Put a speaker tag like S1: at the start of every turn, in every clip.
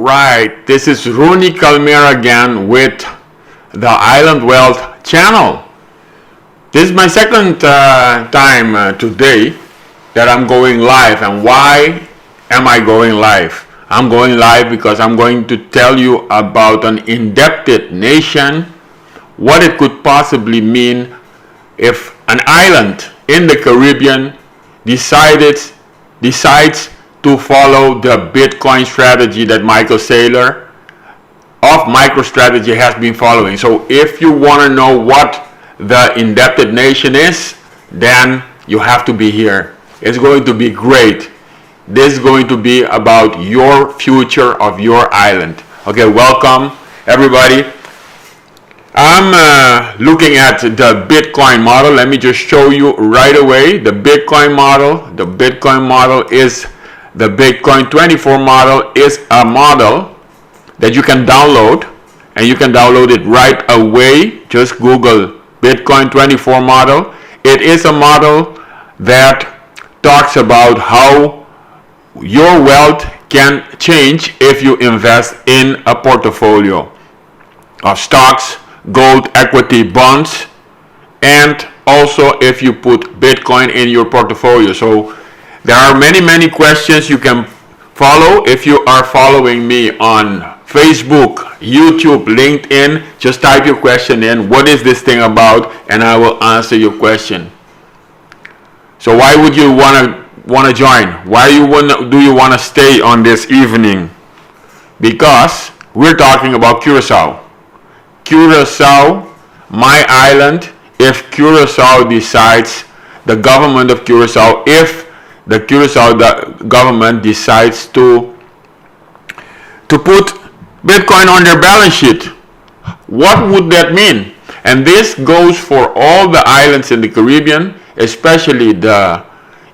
S1: Right, this is Rooney Calmer again with the Island Wealth channel. This is my second time today that I'm going live. And why am I going live? I'm going live because I'm going to tell you about an indebted nation, what it could possibly mean if an island in the Caribbean decides to follow the Bitcoin strategy that Michael Saylor of MicroStrategy has been following. So if you want to know what the indebted nation is, then you have to be here. It's going to be great. This is going to be about your future of your island. Okay, welcome everybody. I'm looking at the Bitcoin model. Let me just show you right away the Bitcoin model. The Bitcoin model is the Bitcoin 24 model is a model that you can download, and you can download it right away. Just Google Bitcoin 24 model. It is a model that talks about how your wealth can change if you invest in a portfolio of stocks, gold, equity, bonds, and also if you put Bitcoin in your portfolio. So there are many questions you can follow. If you are following me on Facebook, YouTube, LinkedIn, just type your question in. What is this thing about? And I will answer your question. So why would you want to join? Why do you want to stay on this evening? Because we're talking about Curacao. Curacao, my island. If Curacao decides, the government of Curacao, if the Curacao government decides to put Bitcoin on their balance sheet, what would that mean? And this goes for all the islands in the Caribbean, especially the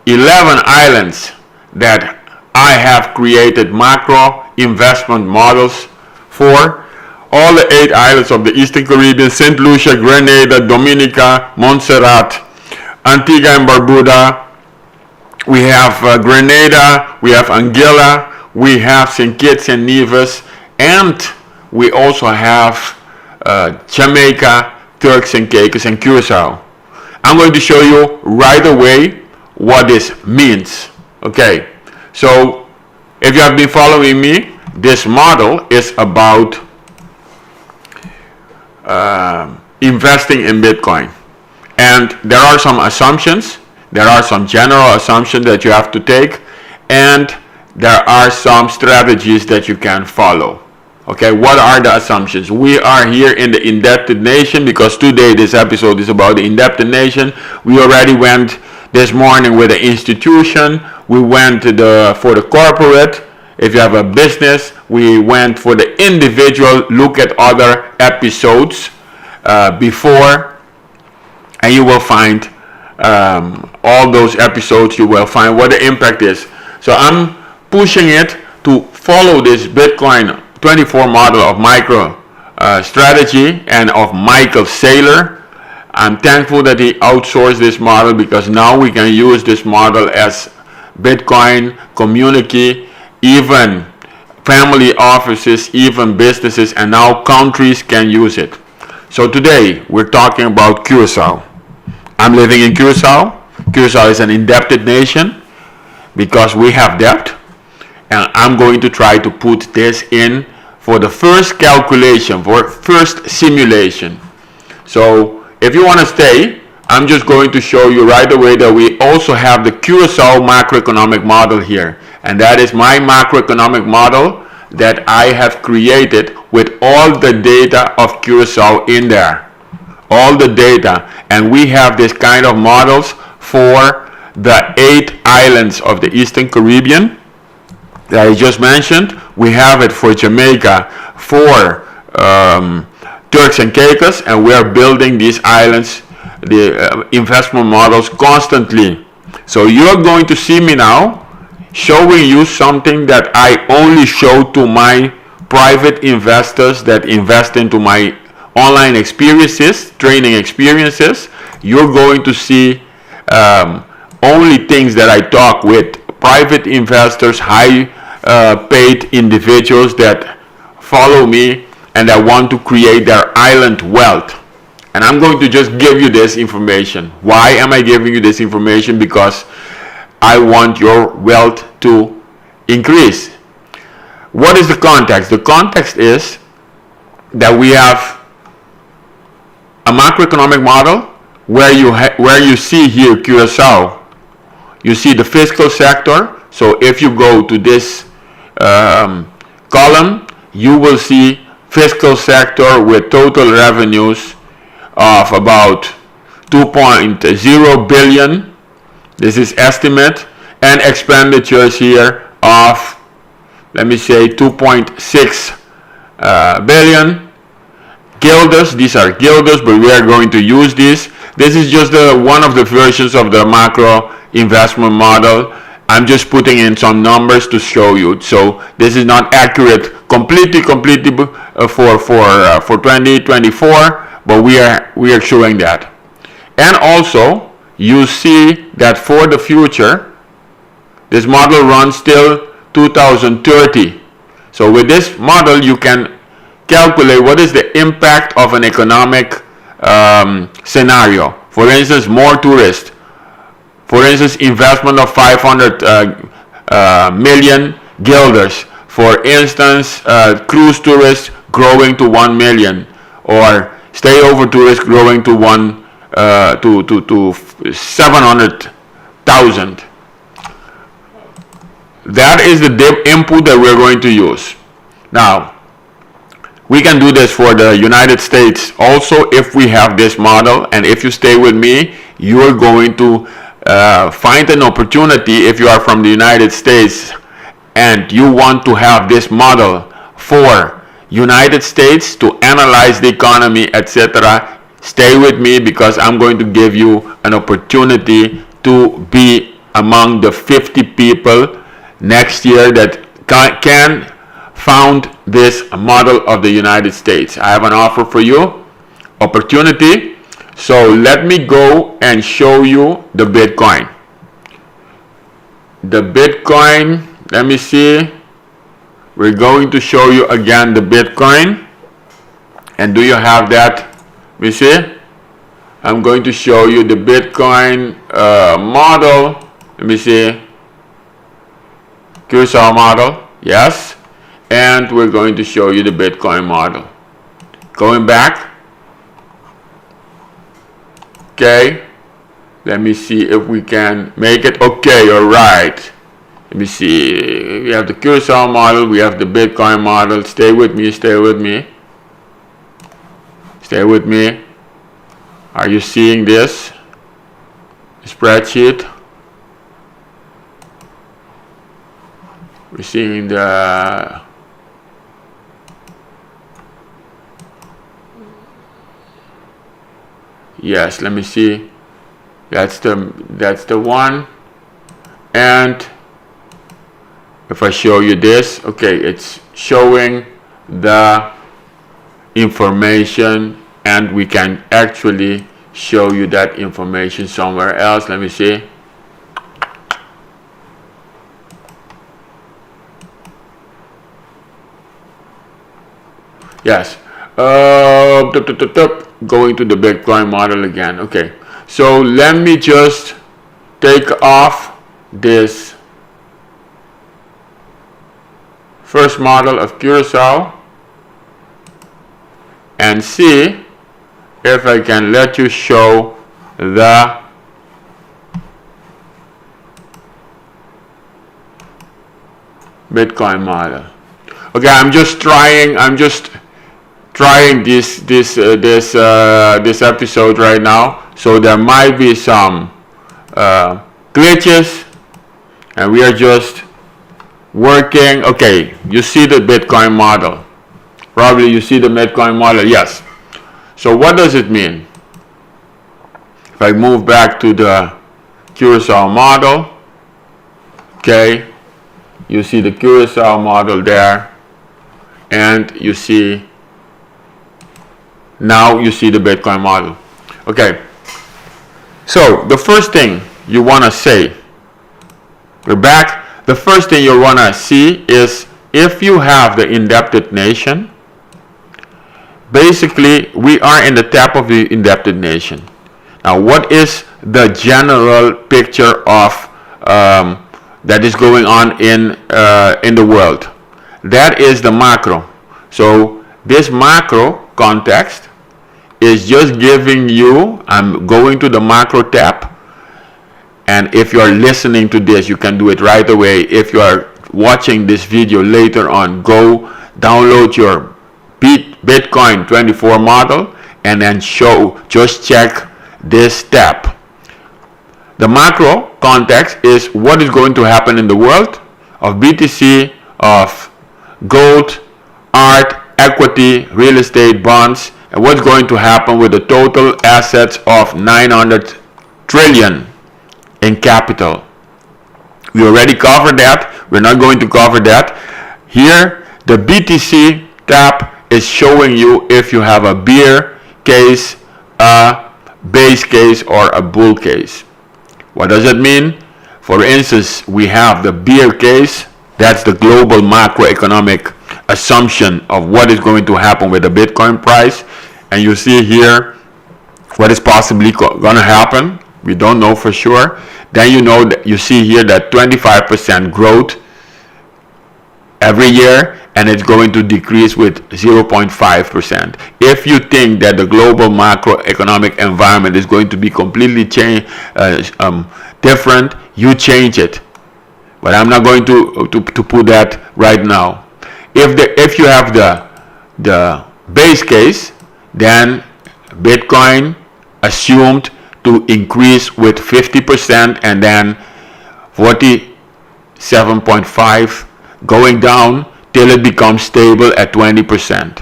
S1: 11 islands that I have created macro investment models for. All the 8 islands of the Eastern Caribbean: St. Lucia, Grenada, Dominica, Montserrat, Antigua and Barbuda. We have Grenada, we have Anguilla, we have St. Kitts and Nevis, and we also have Jamaica, Turks and Caicos, and Curacao. I'm going to show you right away what this means. Okay, so if you have been following me, this model is about investing in Bitcoin. And there are some assumptions. There are some general assumptions that you have to take, and there are some strategies that you can follow. Okay, what are the assumptions? We are here in the indebted nation because today this episode is about the indebted nation. We already went this morning with the institution. We went to for the corporate. If you have a business, we went for the individual. Look at other episodes before, and you will find all those episodes. You will find what the impact is. So I'm pushing it to follow this Bitcoin 24 model of micro strategy and of Michael Saylor. I'm thankful that he outsourced this model, because now we can use this model as Bitcoin community, even family offices, even businesses, and now countries can use it. So today we're talking about Curacao. I'm living in Curacao. Curacao is an indebted nation because we have debt, and I'm going to try to put this in for the first calculation, for first simulation. So if you want to stay, I'm just going to show you right away that we also have the Curacao macroeconomic model here, and that is my macroeconomic model that I have created with all the data of Curacao in there. All the data. And we have this kind of models for the 8 islands of the Eastern Caribbean that I just mentioned. We have it for Jamaica, for Turks and Caicos, and we are building these islands, the investment models constantly. So you're going to see me now showing you something that I only show to my private investors that invest into my online experiences, training experiences. You're going to see only things that I talk with private investors, high paid individuals that follow me and that want to create their island wealth. And I'm going to just give you this information. Why am I giving you this information? Because I want your wealth to increase. What is the context? The context is that we have a macroeconomic model where you see here Curacao. You see the fiscal sector. So if you go to this column, you will see fiscal sector with total revenues of about 2.0 billion. This is estimate, and expenditures here of, let me say, 2.6 billion. Guilders, these are guilders, but we are going to use this. This is just one of the versions of the macro investment model. I'm just putting in some numbers to show you. So this is not accurate completely for 2024, but we are showing that. And also you see that for the future, this model runs till 2030. So with this model, you can calculate what is the impact of an economic scenario. For instance, more tourists. For instance, investment of 500 million guilders. For instance, cruise tourists growing to 1 million, or stayover tourists growing to 700,000. That is the input that we're going to use. Now, we can do this for the United States also if we have this model, and if you stay with me, you are going to find an opportunity if you are from the United States and you want to have this model for United States to analyze the economy, etc. Stay with me, because I'm going to give you an opportunity to be among the 50 people next year that can found this model of the United States. I have an offer for you, opportunity. So let me go and show you the Bitcoin. The Bitcoin, let me see. We're going to show you again the Bitcoin. And do you have that? Let me see. I'm going to show you the Bitcoin model. Let me see. Curacao model. Yes. And we're going to show you the Bitcoin model. Going back. Okay. Let me see if we can make it. Okay, all right. Let me see. We have the Curacao model. We have the Bitcoin model. Stay with me. Stay with me. Stay with me. Are you seeing this spreadsheet? We're seeing the yes, let me see. That's the one. And if I show you this, okay, it's showing the information, and we can actually show you that information somewhere else. Let me see. Yes. Going to the Bitcoin model again. Okay. So let me just take off this first model of Curacao and see if I can let you show the Bitcoin model. Okay, I'm just trying this episode right now, so there might be some glitches, and we are just working. Okay, you see the Bitcoin model. Probably you see the Bitcoin model. Yes. So what does it mean? If I move back to the Curacao model, okay, you see the Curacao model there, and you see now you see the Bitcoin model. Okay, so the first thing you want to say, we're back. the first thing you'll want to see is if you have the indebted nation. Basically, we are in the top of the indebted nation. Now, what is the general picture of that is going on in the world? That is the macro. So this macro context is just giving you, I'm going to the macro tab, and if you are listening to this, you can do it right away. If you are watching this video later on, go download your Bitcoin 24 model and then just check this tab. The macro context is what is going to happen in the world of BTC, of gold, art, equity, real estate, bonds, and what's going to happen with the total assets of 900 trillion in capital. We already covered that. We're not going to cover that. Here, the BTC tab is showing you if you have a bear case, a base case, or a bull case. What does it mean? For instance, we have the bear case. That's the global macroeconomic assumption of what is going to happen with the Bitcoin price. And you see here what is possibly going to happen. We don't know for sure. Then you see here that 25% growth every year, and it's going to decrease with 0.5%. If you think that the global macroeconomic environment is going to be completely different, you change it. But I'm not going to put that right now. If you have the base case, then Bitcoin assumed to increase with 50% and then 47.5 going down till it becomes stable at 20%.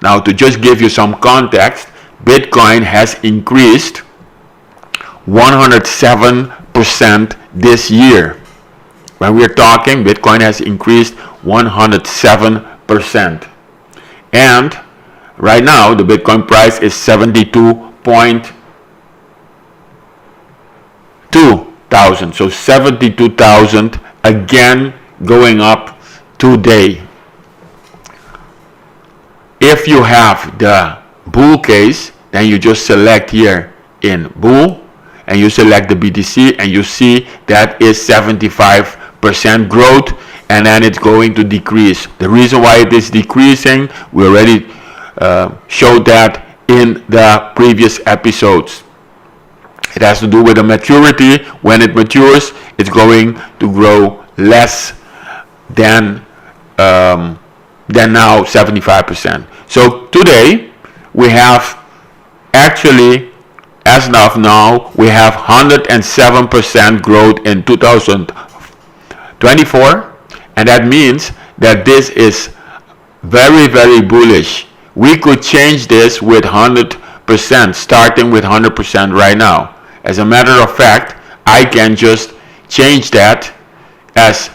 S1: Now, to just give you some context, Bitcoin has increased 107% this year. When we're talking, Bitcoin has increased 107%. And right now, the Bitcoin price is 72,200. So 72,000 again going up today. If you have the bull case, then you just select here in bull and you select the BTC and you see that is 75% growth, and then it's going to decrease. The reason why it is decreasing, we already showed that in the previous episodes. It has to do with the maturity. When it matures, it's going to grow less than now 75%. So today we have actually, as of now, we have 107% growth in 2024, and that means that this is very, very bullish. We could change this with 100%, starting with 100% right now. As a matter of fact, I can just change that as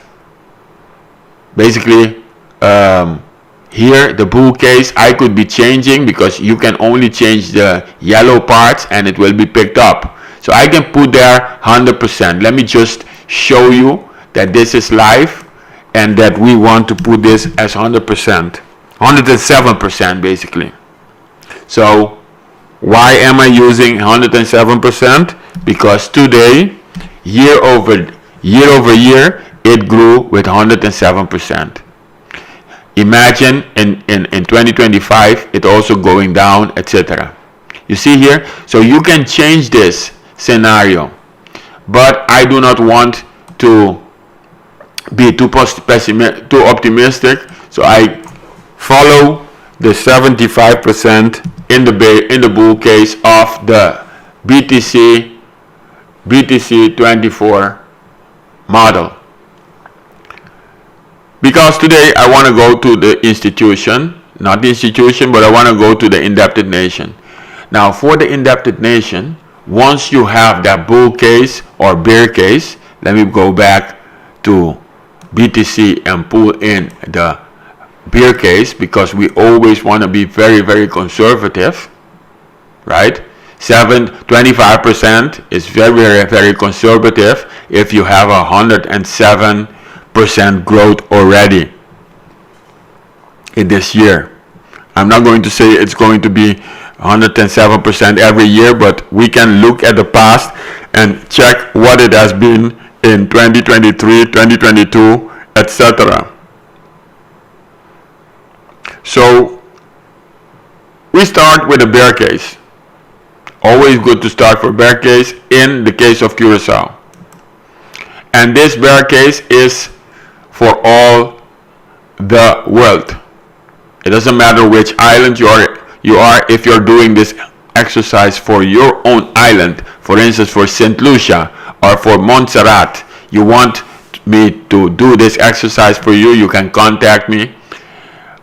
S1: basically here the bull case I could be changing, because you can only change the yellow parts and it will be picked up. So I can put there 100%. Let me just show you that this is live and that we want to put this as 100%, 107% basically. So why am I using 107%? Because today, year over year, it grew with 107%. Imagine in 2025, it also going down, etc. You see here? So you can change this scenario. But I do not want to be too optimistic. So I follow the 75% in the bull case of the BTC 24 model. Because today I want to go to the institution, not the institution, but I want to go to the indebted nation. Now for the indebted nation, once you have that bull case or bear case, let me go back to BTC and pull in the bear case, because we always want to be very, very conservative, right? 25% is very, very, very conservative if you have 107 growth already in this year. I'm not going to say it's going to be 107% every year, but we can look at the past and check what it has been in 2023, 2022, etc. So we start with a bear case. Always good to start for bear case in the case of Curacao. And this bear case is for all the world. It doesn't matter which island you are. If you're doing this exercise for your own island, for instance for St. Lucia or for Montserrat, you want me to do this exercise for you, you can contact me.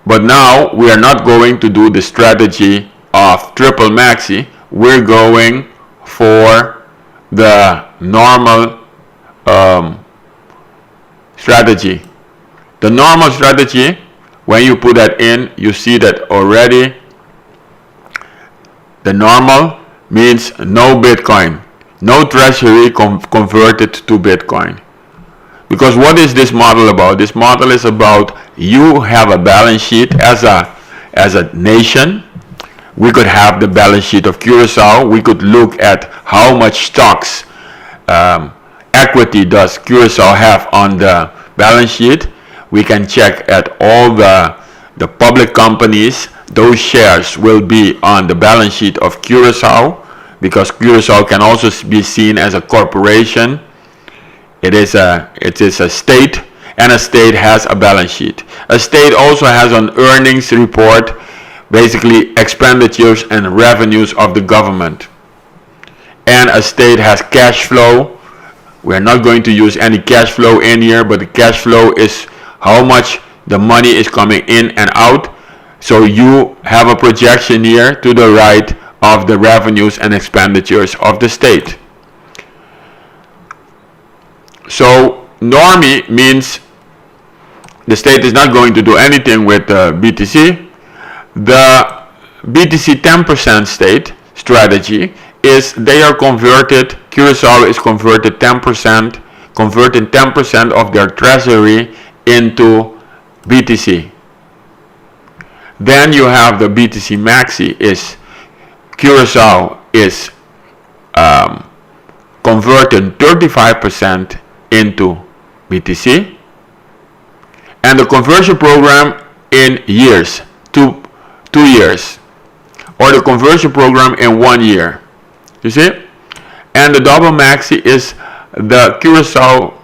S1: But now we are not going to do the strategy of triple maxi. We're going for the normal strategy. The normal strategy, when you put that in, you see that already the normal means no Bitcoin, no treasury converted to Bitcoin. Because what is this model about? This model is about you have a balance sheet as a nation. We could have the balance sheet of Curacao. We could look at how much stocks, equity does Curacao have on the balance sheet. We can check at all the public companies. Those shares will be on the balance sheet of Curacao, because Curacao can also be seen as a corporation. It is a state, and a state has a balance sheet. A state also has an earnings report, basically expenditures and revenues of the government. And a state has cash flow. We're not going to use any cash flow in here, but the cash flow is how much the money is coming in and out. So you have a projection here to the right of the revenues and expenditures of the state. So normie means the state is not going to do anything with BTC. The BTC 10% state strategy is they are converted, Curacao is converted 10%, converting 10% of their treasury into BTC. Then you have the BTC Maxi, is Curacao is converting 35% into BTC, and the conversion program in years, two years, or the conversion program in 1 year. You see? And the double maxi is the Curacao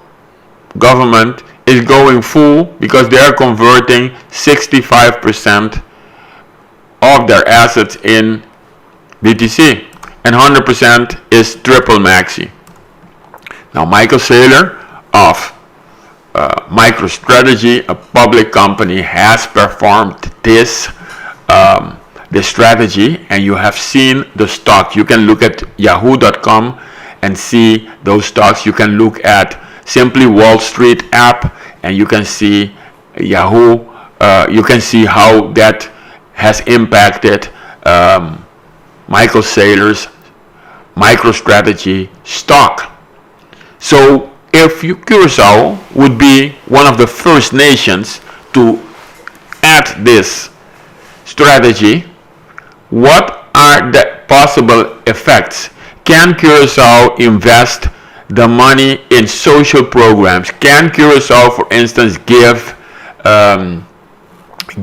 S1: government is going full because they are converting 65% of their assets in BTC, and 100% is triple maxi. Now Michael Saylor of MicroStrategy, a public company, has performed this strategy, and you have seen the stock. You can look at yahoo.com and see those stocks. You can look at Simply Wall Street app and you can see Yahoo. You can see how that has impacted Michael Saylor's MicroStrategy stock. So if Curacao would be one of the first nations to add this strategy, what are the possible effects? Can Curacao invest the money in social programs? Can Curacao, for instance, give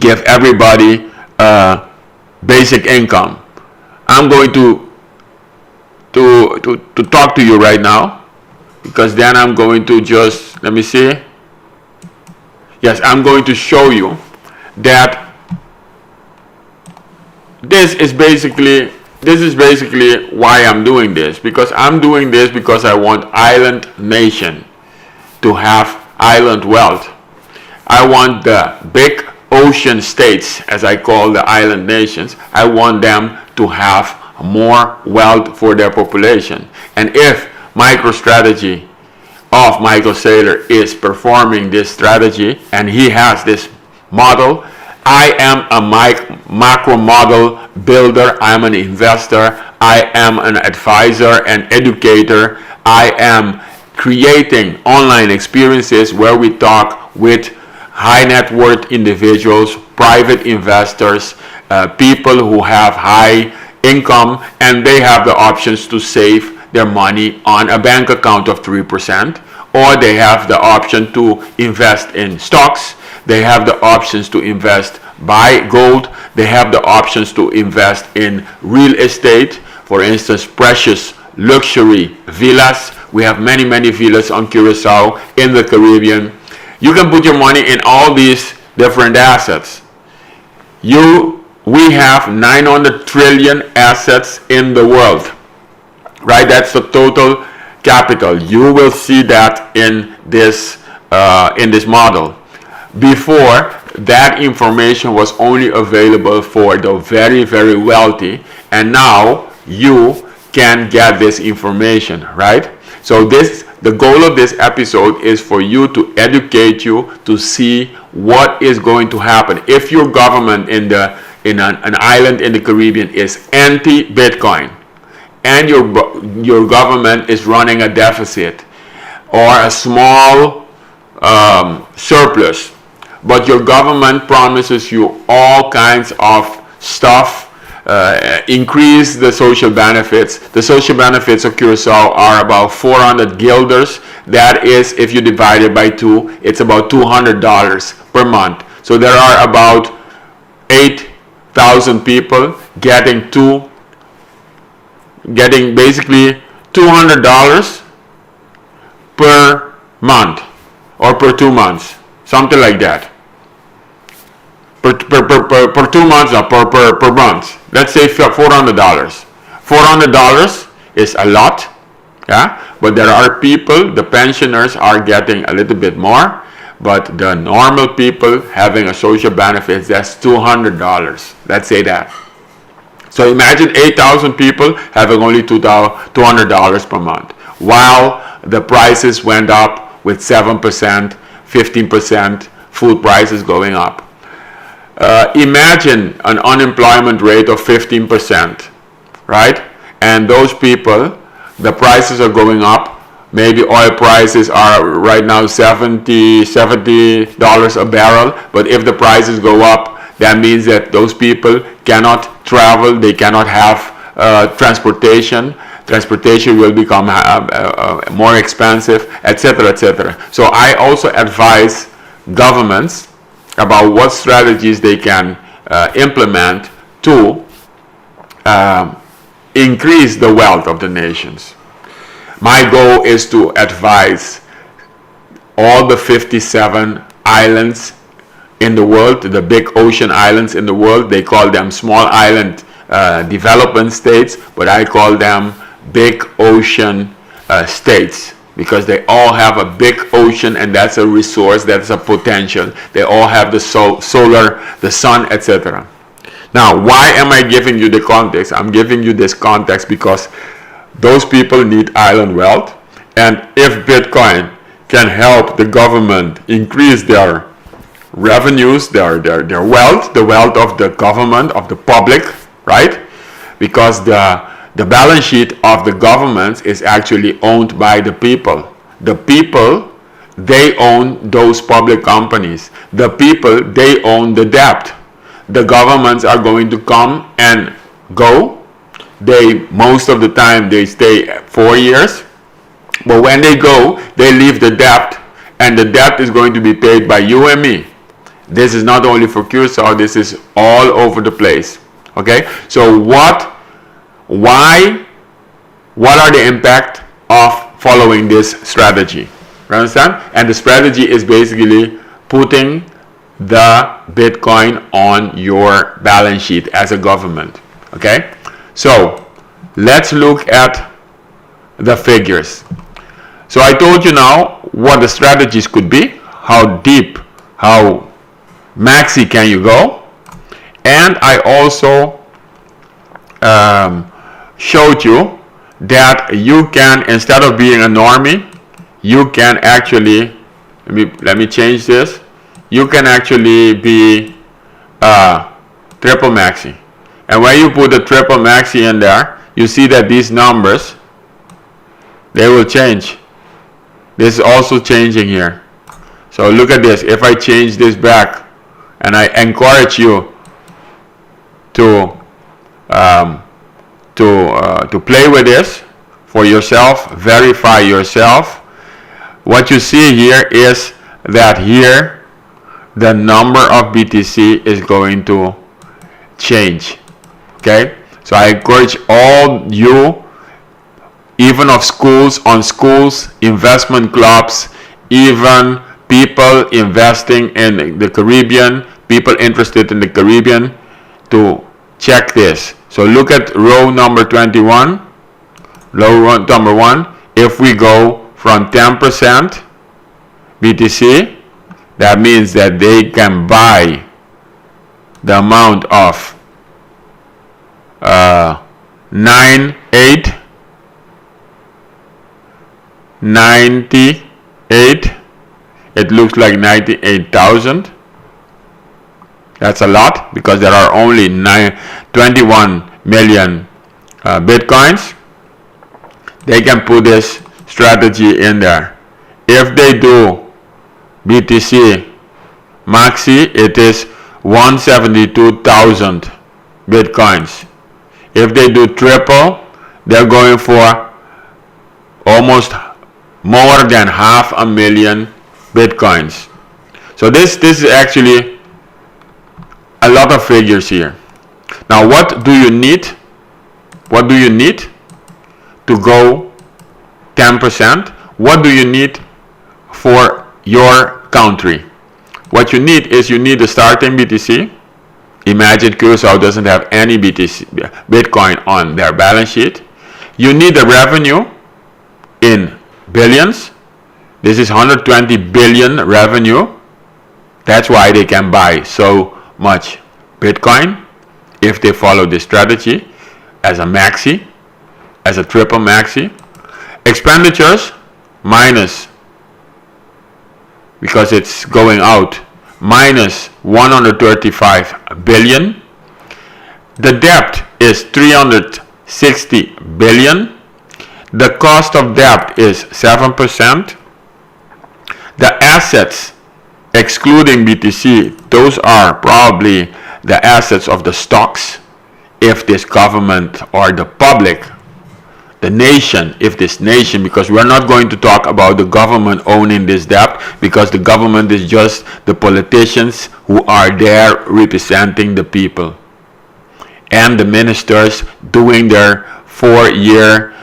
S1: everybody basic income? I'm going to talk to you right now, because then I'm going to just, let me see. Yes, I'm going to show you that this is basically why I'm doing this, because I'm doing this because I want island nation to have island wealth. I want the big ocean states, as I call the island nations, I want them to have more wealth for their population. And if MicroStrategy of Michael Saylor is performing this strategy and he has this model, I am a macro model builder, I'm an investor, I am an advisor and educator, I am creating online experiences where we talk with high net worth individuals, private investors, people who have high income, and they have the options to save their money on a bank account of 3%, or they have the option to invest in stocks. They have the options to invest buy gold. They have the options to invest in real estate, for instance, precious luxury villas. We have many villas on Curacao in the Caribbean. You can put your money in all these different assets. We have 900 trillion assets in the world, right? That's the total capital. You will see that in this model. Before, that information was only available for the very wealthy, and now you can get this information, right? So the goal of this episode is for you to educate you to see what is going to happen if your government in an island in the Caribbean is anti-Bitcoin, and your government is running a deficit or a small surplus, but your government promises you all kinds of stuff, increase the social benefits. The social benefits of Curacao are about 400 guilders. That is, if you divide it by 2, it's about $200 per month. So there are about 8,000 people getting basically $200 per month, or per 2 months, something like that. Per 2 months, or per month. Let's say $400. $400 is a lot, yeah. But there are people, the pensioners are getting a little bit more, but the normal people having a social benefit, that's $200. Let's say that. So imagine 8,000 people having only $200 per month, while the prices went up with 7%, 15%, food prices going up. Imagine an unemployment rate of 15%, right? And those people, the prices are going up. Maybe oil prices are right now $70 a barrel, but if the prices go up, that means that those people cannot travel, they cannot have transportation. Transportation will become more expensive, etc., etc. So I also advise governments about what strategies they can implement to increase the wealth of the nations. My goal is to advise all the 57 islands in the world, the big ocean islands in the world. They call them small island development states, but I call them big ocean states, because they all have a big ocean, and that's a resource, that's a potential. They all have the solar, the sun, etc. Now, why am I giving you the context? I'm giving you this context because those people need island wealth, and if Bitcoin can help the government increase their revenues, their wealth, the wealth of the government, of the public, right? Because the balance sheet of the governments is actually owned by the people. The people, they own those public companies. The people, they own the debt. The governments are going to come and go. Most of the time, they stay 4 years. But when they go, they leave the debt, and the debt is going to be paid by you and me. This is not only for Curacao, this is all over the place. Okay? So what are the impact of following this strategy? You understand? And the strategy is basically putting the Bitcoin on your balance sheet as a government. Okay? So let's look at the figures. So I told you now what the strategies could be, how deep, how maxi can you go, and I also showed you that you can, instead of being a normie, you can actually, let me change this, you can actually be triple maxi. And when you put the triple maxi in there, you see that these numbers, they will change. This is also changing here. So look at this. If I change this back, and I encourage you to play with this for yourself, verify yourself. What you see here is that here the number of BTC is going to change. Okay, so I encourage all you, even of schools, on schools, investment clubs, even people investing in the Caribbean, people interested in the Caribbean, to check this. So look at row number 21, row number 1. If we go from 10% BTC, that means that they can buy the amount of 98, it looks like 98,000. That's a lot because there are only 21 million bitcoins. They can put this strategy in there. If they do BTC maxi, it is 172,000 bitcoins. If they do triple, they're going for almost more than 500,000 bitcoins. So this is actually a lot of figures here. Now what do you need? What do you need to go 10%? What do you need for your country? What you need is you need a starting BTC. Imagine Curacao doesn't have any Bitcoin on their balance sheet. You need a revenue in billions. This is 120 billion revenue. That's why they can buy so much Bitcoin if they follow this strategy as a maxi, as a triple maxi. Expenditures minus, because it's going out, minus 135 billion. The debt is 360 billion. The cost of debt is 7%. The assets excluding BTC, those are probably the assets of the stocks. If this government or the public, the nation, if this nation, because we're not going to talk about the government owning this debt, because the government is just the politicians who are there representing the people, and the ministers doing their 4-year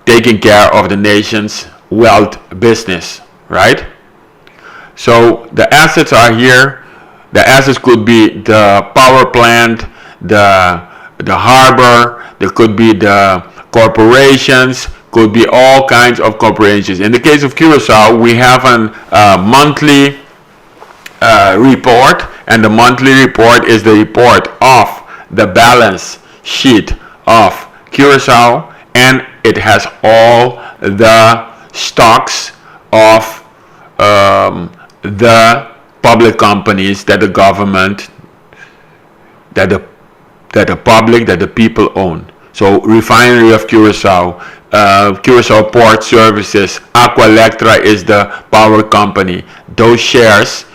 S1: taking care of the nation's wealth business, right? So the assets are here. The assets could be the power plant, the harbor, there could be the corporations, could be all kinds of corporations. In the case of Curacao, we have a monthly report, and the monthly report is the report of the balance sheet of Curacao, and it has all the stocks of the public companies that the government, that the public, that the people own. So Refinery of Curacao, Curacao Port Services, Aqualectra is the power company. Those shares,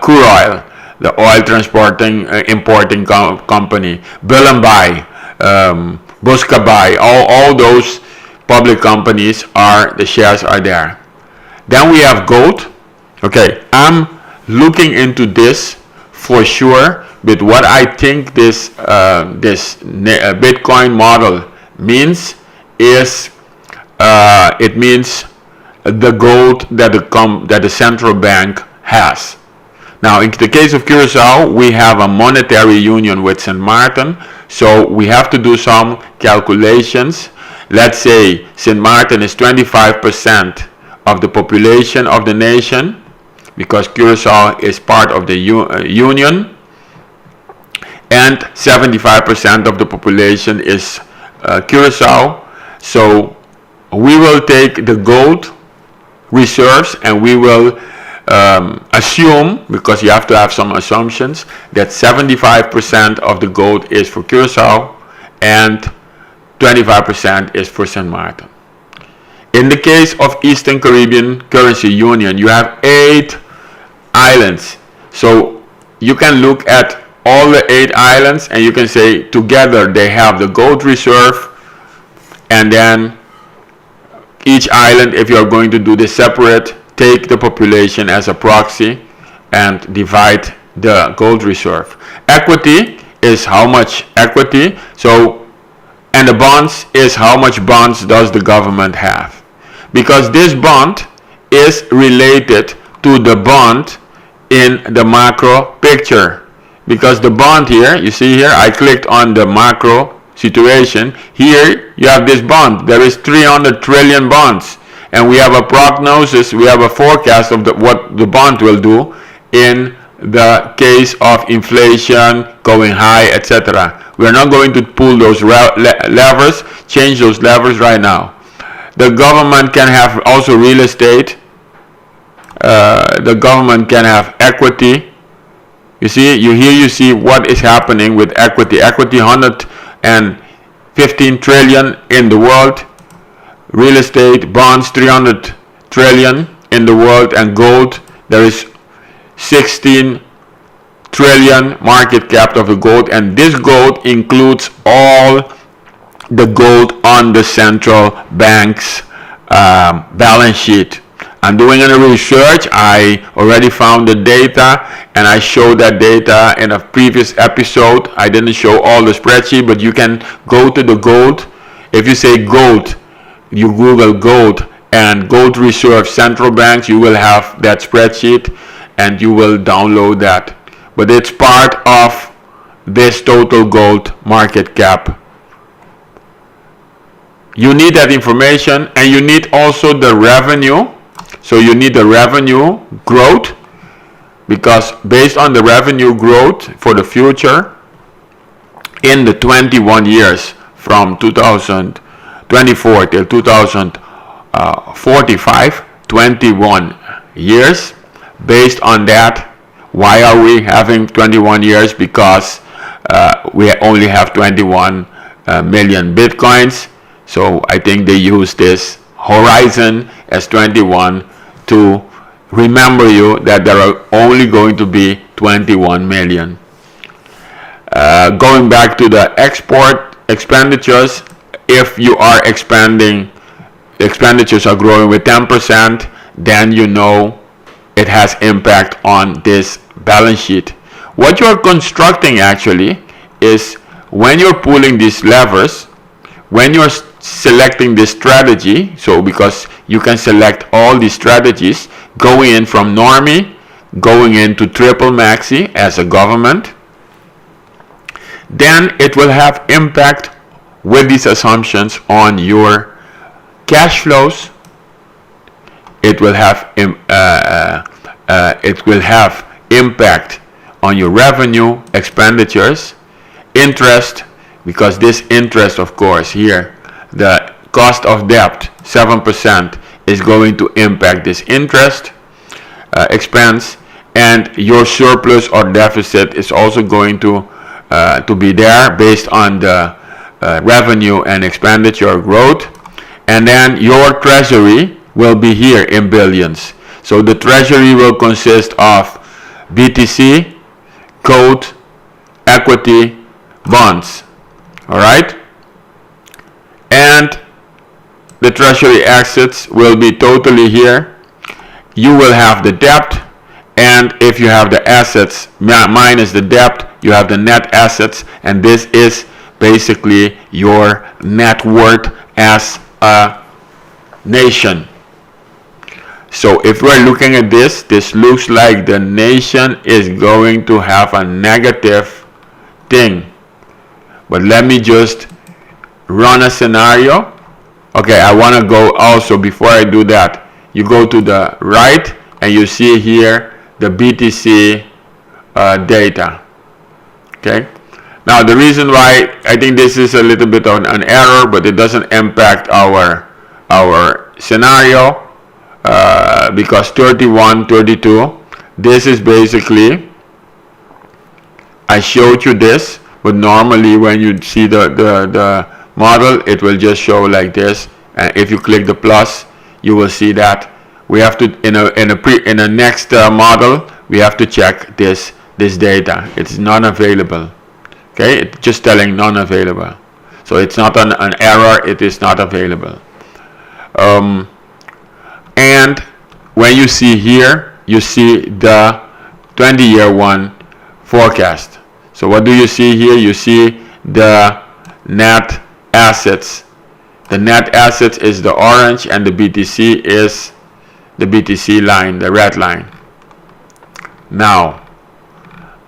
S1: Crude Oil, the oil transporting, importing company, Bill and Buy, Buscabay, all those public companies are, the shares are there. Then we have gold. Okay, I'm looking into this for sure, but what I think this Bitcoin model means is it means the gold that the central bank has. Now, in the case of Curacao, we have a monetary union with St. Martin, so we have to do some calculations. Let's say St. Martin is 25% of the population of the nation, because Curacao is part of the union, and 75% of the population is Curacao. So we will take the gold reserves and we will assume, because you have to have some assumptions, that 75% of the gold is for Curacao and 25% is for St. Martin. In the case of Eastern Caribbean Currency Union, you have 8 islands. So you can look at all the 8 islands and you can say together they have the gold reserve, and then each island, if you're going to do this separate, take the population as a proxy and divide the gold reserve. Equity is how much equity, so, and the bonds is how much bonds does the government have, because this bond is related to the bond in the macro picture. Because the bond here, you see here, I clicked on the macro situation. Here you have this bond. There is 300 trillion bonds, and we have a prognosis, we have a forecast of what the bond will do in the case of inflation going high, etc. We are not going to pull those levers, change those levers right now. The government can have also real estate. The government can have equity. You see, you see what is happening with equity. Equity 115 trillion in the world. Real estate, bonds 300 trillion in the world, and gold, there is 16 trillion market cap of the gold, and this gold includes all the gold on the central bank's balance sheet. I'm doing a research. I already found the data, and I showed that data in a previous episode. I didn't show all the spreadsheet, but you can go to the gold. If you say gold, you Google gold and gold reserve central banks, you will have that spreadsheet and you will download that. But it's part of this total gold market cap. You need that information, and you need also the revenue. So you need the revenue growth, because based on the revenue growth for the future in the 21 years from 2024 till 2045, 21 years. Based on that, why are we having 21 years? Because we only have 21 million bitcoins. So I think they use this horizon as 21 to remember you that there are only going to be 21 million. Going back to the export expenditures, if you are expanding, expenditures are growing with 10%, then you know it has impact on this balance sheet. What you are constructing actually is, when you're pulling these levers, when you're selecting this strategy, so because you can select all these strategies, going in from normie, going into triple maxi as a government, then it will have impact with these assumptions on your cash flows. It will have impact on your revenue, expenditures, interest, because this interest, of course, here the cost of debt 7% is going to impact this interest expense, and your surplus or deficit is also going to be there based on the revenue and expenditure growth. And then your treasury will be here in billions. So the treasury will consist of BTC, gold, equity, bonds. All right, and the treasury assets will be totally here. You will have the debt, and if you have the assets minus the debt, you have the net assets, and this is basically your net worth as a nation. So if we're looking at this, this looks like the nation is going to have a negative thing. But let me just run a scenario. Okay, I want to go also, before I do that, you go to the right and you see here the BTC data. Okay, now the reason why I think this is a little bit of an error, but it doesn't impact our scenario, because 31, 32, this is basically, I showed you this. But normally when you see the model, it will just show like this. And if you click the plus, you will see that we have to in a next model we have to check this data. It's not available. Okay, it's just telling non available. So it's not an error, it is not available. And when you see here, you see the 20-year one forecast. So what do you see here? You see the net assets. The net assets is the orange, and the BTC is the BTC line, the red line. Now,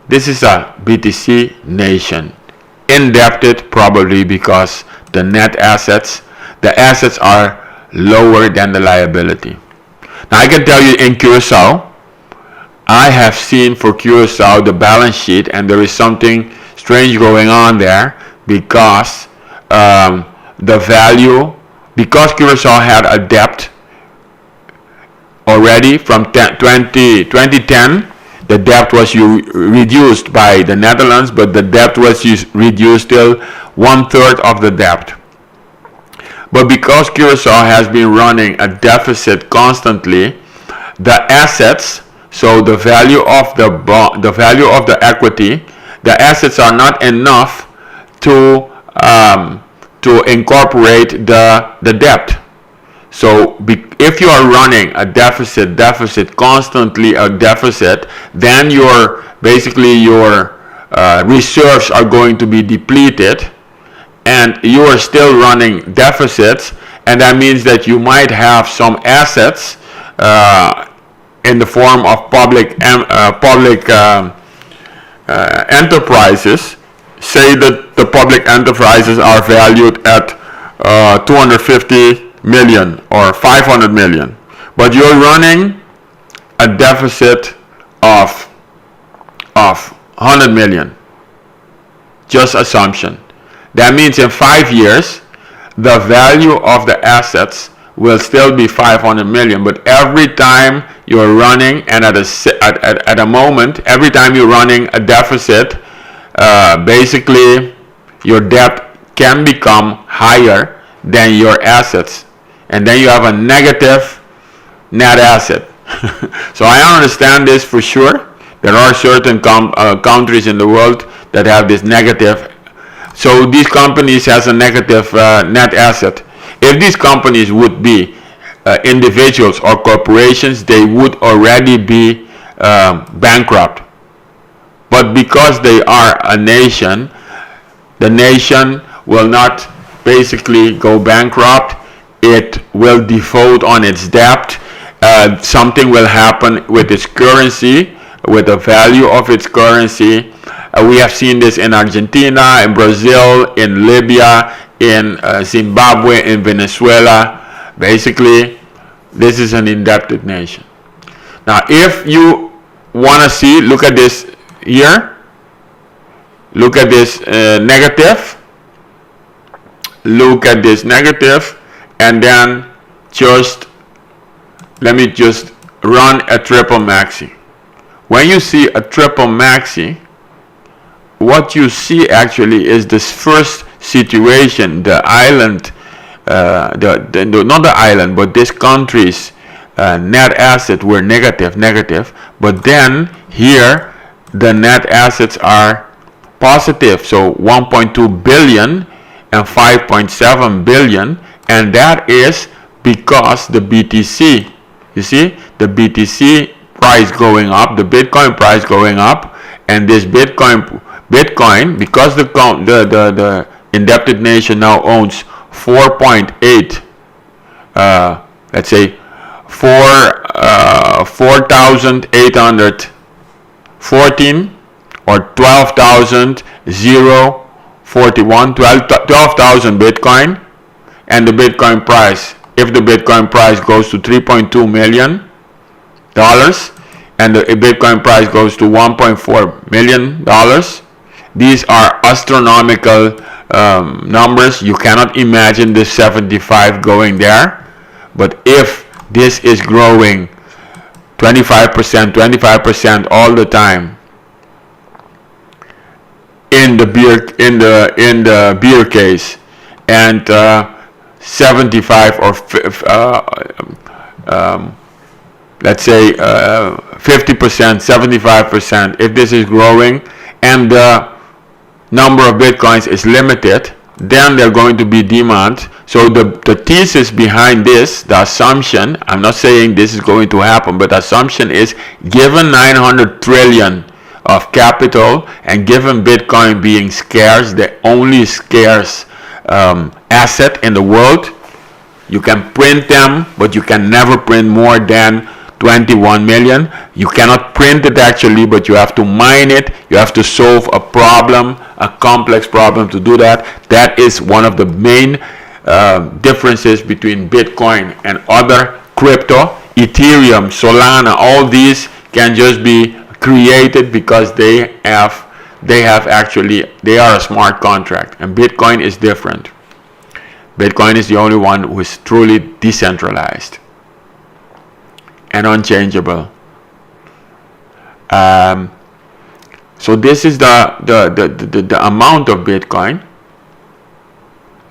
S1: this is a BTC nation. Indebted, probably because the net assets, the assets are lower than the liability. Now I can tell you in Curacao, I have seen for Curacao the balance sheet, and there is something strange going on there because the value, because Curacao had a debt already from 2010, the debt was reduced by the Netherlands, but the debt was reduced till 1/3 of the debt. But because Curacao has been running a deficit constantly, the assets, so the value of the value of the equity, the assets are not enough to incorporate the debt. So if you are running a deficit constantly a deficit, then your reserves are going to be depleted, and you are still running deficits, and that means that you might have some assets in the form of public enterprises. Say that the public enterprises are valued at 250 million or 500 million, but you're running a deficit of 100 million. Just assumption. That means in 5 years, the value of the assets will still be 500 million, but every time you're running, and at a moment, every time you're running a deficit, basically your debt can become higher than your assets, and then you have a negative net asset. So I understand this for sure. There are certain countries in the world that have this negative. So these companies has a negative net asset. If these companies would be individuals or corporations, they would already be bankrupt. But because they are a nation, the nation will not basically go bankrupt. It will default on its debt. Something will happen with its currency, with the value of its currency. We have seen this in Argentina, in Brazil, in Libya, in Zimbabwe, in Venezuela. Basically, this is an indebted nation. Now, if you want to see, look at this here. Look at this negative. Look at this negative, and then let me just run a triple maxi. When you see a triple maxi, what you see actually is this first situation, the island, not the island, but this country's net asset were negative, but then here the net assets are positive, so 1.2 billion and 5.7 billion, and that is because the BTC, you see, the BTC price going up, the Bitcoin price going up, and this Bitcoin, because the indebted nation now owns 4.8, let's say 4,814 or 12,041, 12,000 Bitcoin, and the Bitcoin price, if the Bitcoin price goes to $3.2 million, and the Bitcoin price goes to $1.4 million, these are astronomical numbers. You cannot imagine this 75 going there. But if this is growing 25% all the time in the beer case, and 75 or let's say 50%, 75%, if this is growing and the number of bitcoins is limited, then there's going to be demand. So the thesis behind this, the assumption, I'm not saying this is going to happen, but the assumption is, given 900 trillion of capital and given Bitcoin being scarce, the only scarce asset in the world, you can print them, but you can never print more than 21 million. You cannot print it actually, but you have to mine it. You have to solve a problem, a complex problem to do that. That is one of the main differences between Bitcoin and other crypto. Ethereum, Solana, all these can just be created because they are a smart contract, and Bitcoin is different. Bitcoin is the only one who is truly decentralized and unchangeable. So this is the amount of Bitcoin.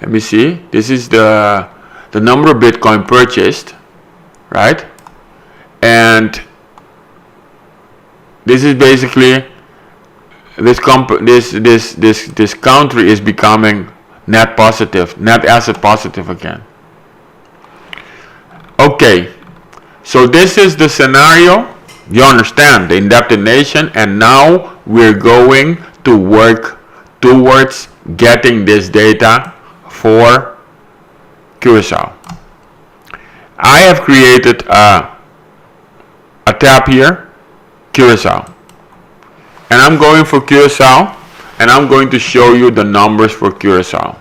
S1: Let me see. This is the number of Bitcoin purchased, right? And this is basically this country is becoming net positive, net asset positive again. Okay, so this is the scenario. You understand, the indebted nation, and now we're going to work towards getting this data for Curacao. I have created a tab here, Curacao, and I'm going for Curacao, and I'm going to show you the numbers for Curacao,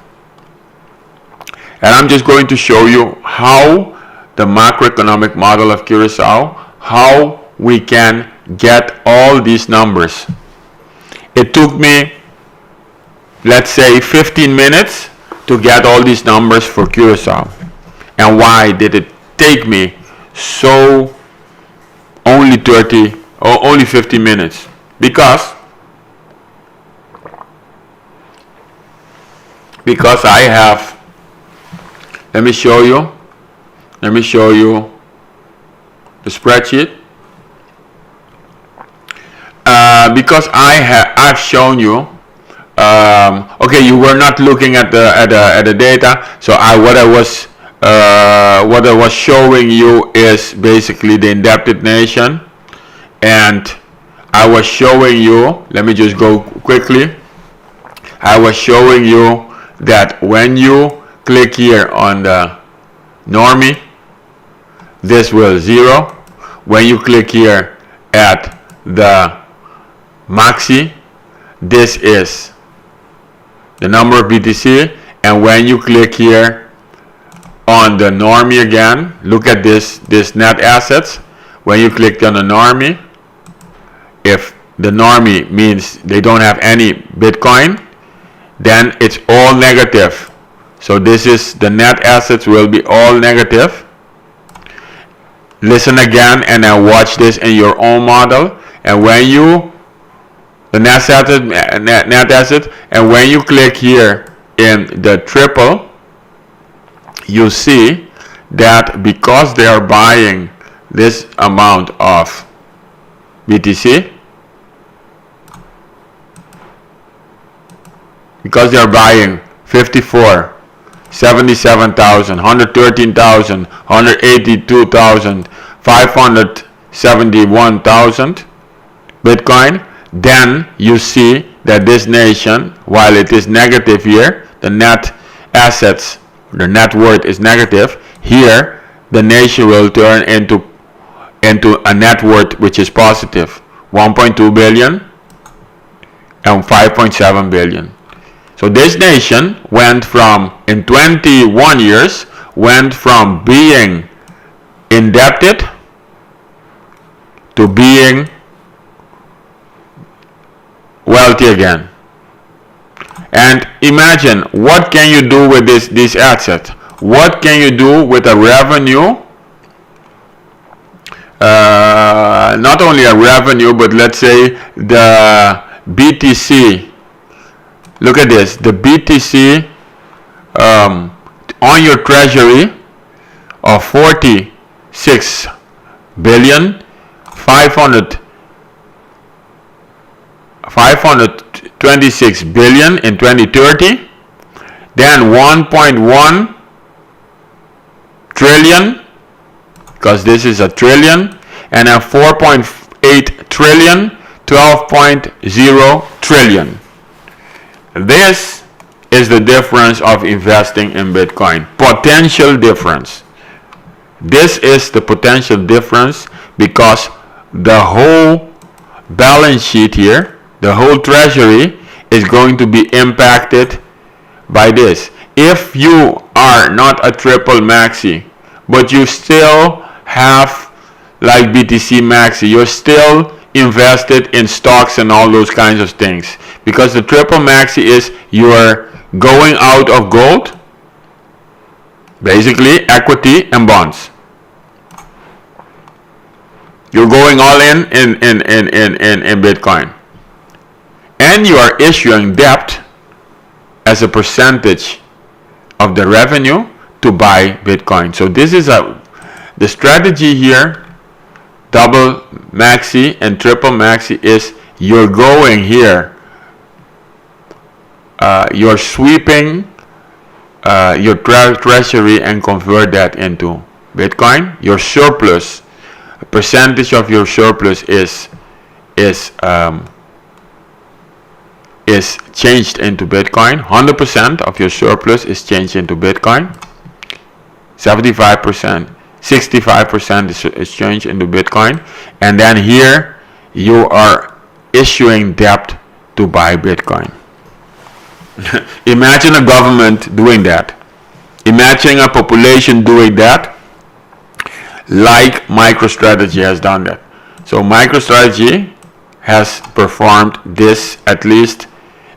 S1: and I'm just going to show you how the macroeconomic model of Curacao, how we can get all these numbers. It took me, let's say, 15 minutes to get all these numbers for Curacao. And why did it take me so only 30 or only 50 minutes? Because I have, let me show you the spreadsheet. Because I've shown you. Okay, you were not looking at the data. So what I was showing you is basically the indebted nation, and I was showing you. Let me just go quickly. I was showing you that when you click here on the normie, this will 0. When you click here at the maxi, this is the number of BTC, and when you click here on the normie again, look at this net assets. When you click on the normie, if the normie means they don't have any Bitcoin, then it's all negative. So this is the net assets will be all negative. Listen again and then watch this in your own model. And when you the net asset, and when you click here in the triple, you see that because they are buying this amount of BTC, because they are buying 54, 77,000, 113,000, 182,000, 571,000 Bitcoin, then you see that this nation, while it is negative here, the net assets, the net worth is negative, here the nation will turn into a net worth which is positive, 1.2 billion and 5.7 billion. So this nation went from, in 21 years, went from being indebted to being wealthy again. And imagine, what can you do with this asset? What can you do with a revenue? Not only a revenue, but let's say the BTC. Look at this, the BTC on your treasury of 46 billion 526 billion in 2030, then 1.1 trillion, because this is a trillion, and then 4.8 trillion, 12.0 trillion. This is the difference of investing in Bitcoin. Potential difference. This is the potential difference, because the whole balance sheet here, the whole treasury, is going to be impacted by this. If you are not a triple maxi, but you still have like BTC maxi, you're still invested in stocks and all those kinds of things, because the triple maxi is you're going out of gold, basically equity and bonds. You're going all in Bitcoin, and you are issuing debt as a percentage of the revenue to buy Bitcoin. So this is the strategy here. Double maxi and triple maxi is you're going here, you're sweeping your treasury and convert that into Bitcoin. Your surplus, a percentage of your surplus is changed into Bitcoin. 100% of your surplus is changed into Bitcoin. 75%, 65% is changed into Bitcoin. And then here you are issuing debt to buy Bitcoin. Imagine a government doing that. Imagine a population doing that, like MicroStrategy has done that. So MicroStrategy has performed this. At least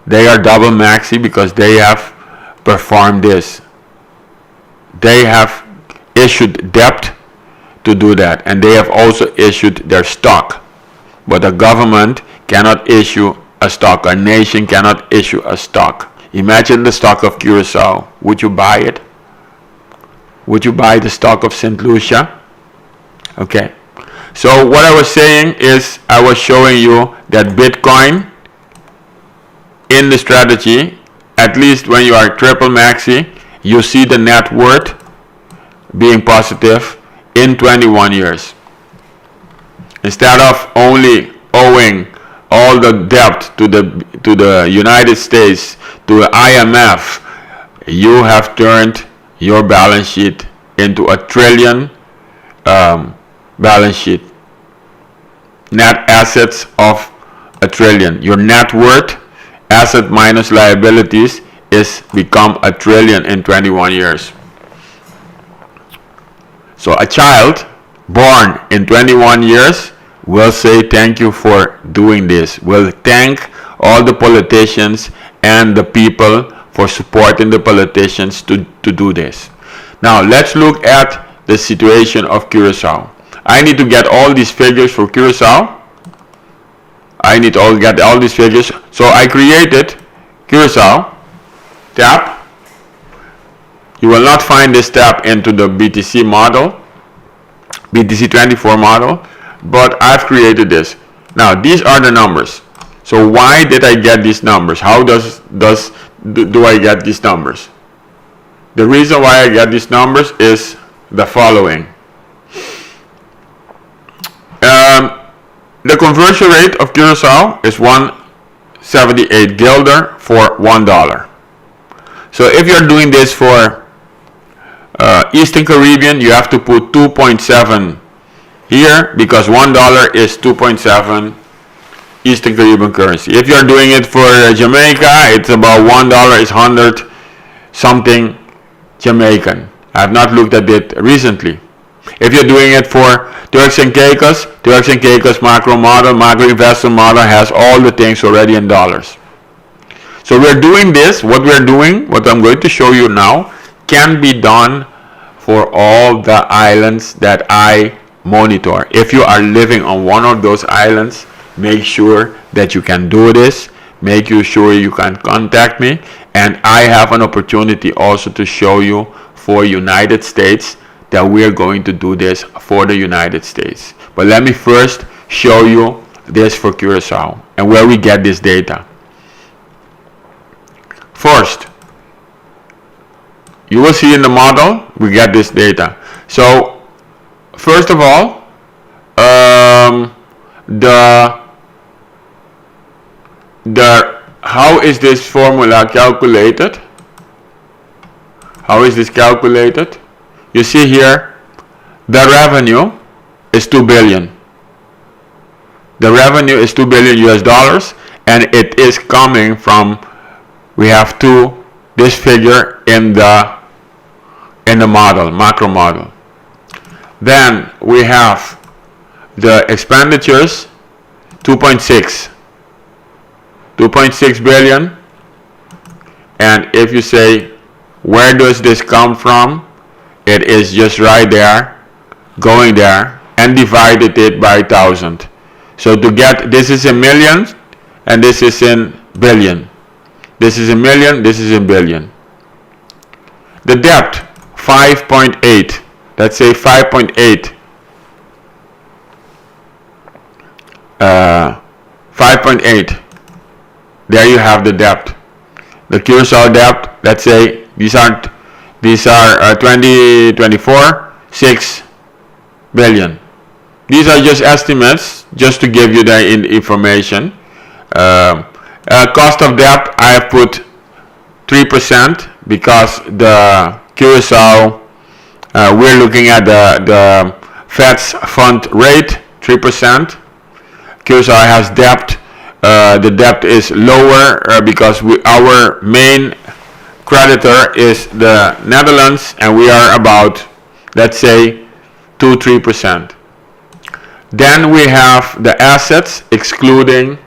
S1: they are double maxi because they have performed this. They have issued debt to do that, and they have also issued their stock. But a government cannot issue a stock. A nation cannot issue a stock. Imagine the stock of Curacao. Would you buy it? Would you buy the stock of St. Lucia? Okay. So what I was saying is, I was showing you that Bitcoin in the strategy, at least when you are triple maxi, you see the net worth being positive in 21 years. Instead of only owing all the debt to the United States, to the IMF, you have turned your balance sheet into a trillion balance sheet. Net assets of a trillion. Your net worth, asset minus liabilities, is become a trillion in 21 years. So a child born in 21 years will say thank you for doing this. Will thank all the politicians and the people for supporting the politicians to do this. Now let's look at the situation of Curacao. I need to get all these figures for Curacao. I need to get all these figures. So I created Curacao tab. You will not find this tab into the BTC model, BTC24 model, but I've created this. Now these are the numbers. So why did I get these numbers? How do I get these numbers? The reason why I get these numbers is the following. The conversion rate of Curacao is 178 guilder for $1. So if you're doing this for Eastern Caribbean, you have to put 2.7 here, because $1 is 2.7 Eastern Caribbean currency. If you're doing it for Jamaica, it's about $1 is 100 something Jamaican. I have not looked at it recently. If you're doing it for Turks and Caicos macro model, macro investment model has all the things already in dollars. So we're doing this. What I'm going to show you now, can be done for all the islands that I monitor. If you are living on one of those islands, make sure that you can do this. Make sure you can contact me, and I have an opportunity also to show you for United States, that we're going to do this for the United States. But let me first show you this for Curacao and where we get this data. First, you will see in the model we get this data. So first of all, how is this formula calculated? How is this calculated? You see here, the revenue is 2 billion. The revenue is 2 billion US dollars, and it is coming from, we have this figure in the model, macro model. Then we have the expenditures, 2.6 billion. And if you say, where does this come from? It is just right there, going there, and divided it by 1,000. So to get, this is in millions, and this is in billion. This is in million, this is in billion. The debt, 5.8. Let's say 5.8. 5.8. There you have the debt. The Curacao debt, let's say these are 2024, 6 billion. These are just estimates, just to give you the information. Cost of debt, I have put 3% because the Curacao, we're looking at the Fed's fund rate, 3%. Curacao has debt. The debt is lower because our main creditor is the Netherlands, and we are about, let's say, 2-3%. Then we have the assets excluding,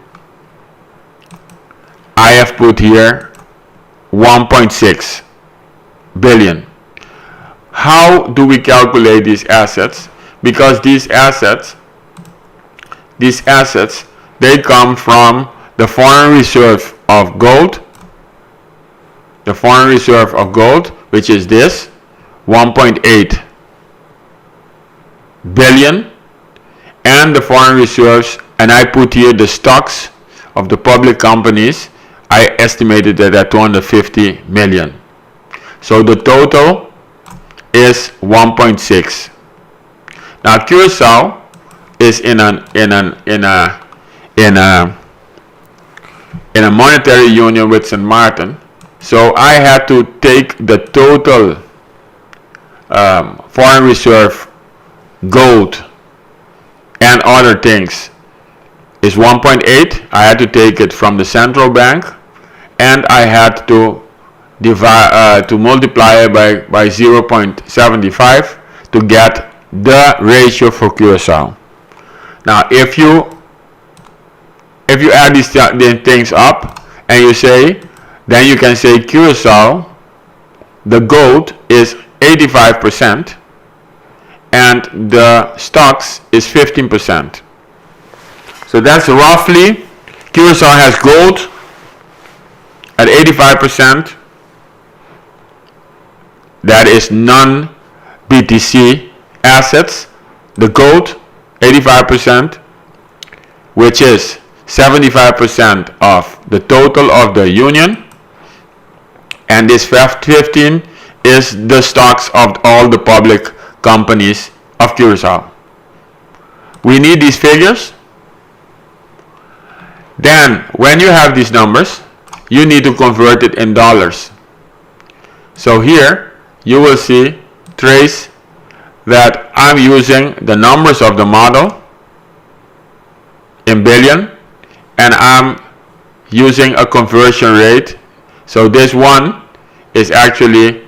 S1: I have put here 1.6 billion. How do we calculate these assets? Because these assets, they come from the foreign reserve of gold. The foreign reserve of gold, which is this, 1.8 billion. And the foreign reserves, and I put here the stocks of the public companies. I estimated that at 250 million. So the total is 1.6. Now Curacao is in a monetary union with St. Martin. So I had to take the total foreign reserve gold and other things is 1.8. I had to take it from the central bank, and I had to divide to multiply it by 0.75 to get the ratio for Curacao. Now if you add these things up and you say, then you can say Curacao, the gold is 85%. And the stocks is 15%. So that's roughly, Curacao has gold at 85%. That is non-BTC assets. The gold, 85%, which is 75% of the total of the union. And this 15 is the stocks of all the public companies of Curacao. We need these figures. Then when you have these numbers, you need to convert it in dollars. So here you will see, trace, that I'm using the numbers of the model in billion, and I'm using a conversion rate. So this one is actually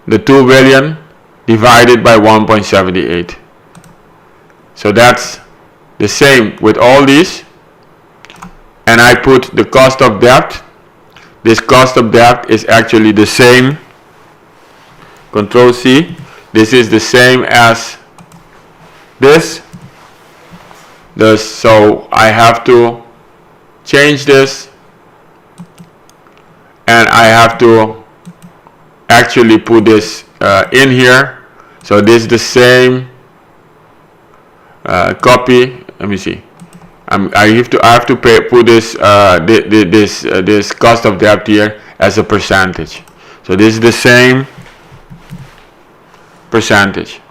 S1: the 2 billion divided by 1.78. So that's the same with all these. And I put the cost of debt. This cost of debt is actually the same. Control C. This is the same as this. So I have to change this, and I have to actually put this in here. So this is the same copy. Let me see. I have to put this this cost of debt here as a percentage. So this is the same percentage.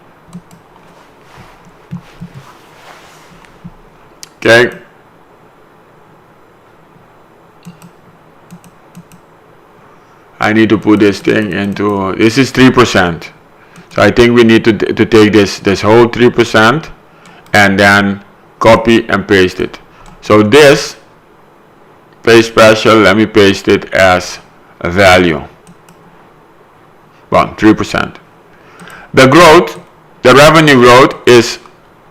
S1: Okay. I need to put this thing into, this is 3%. So I think we need to take this whole 3% and then copy and paste it. So this paste special, let me paste it as a value. Well, 3%. The growth, the revenue growth is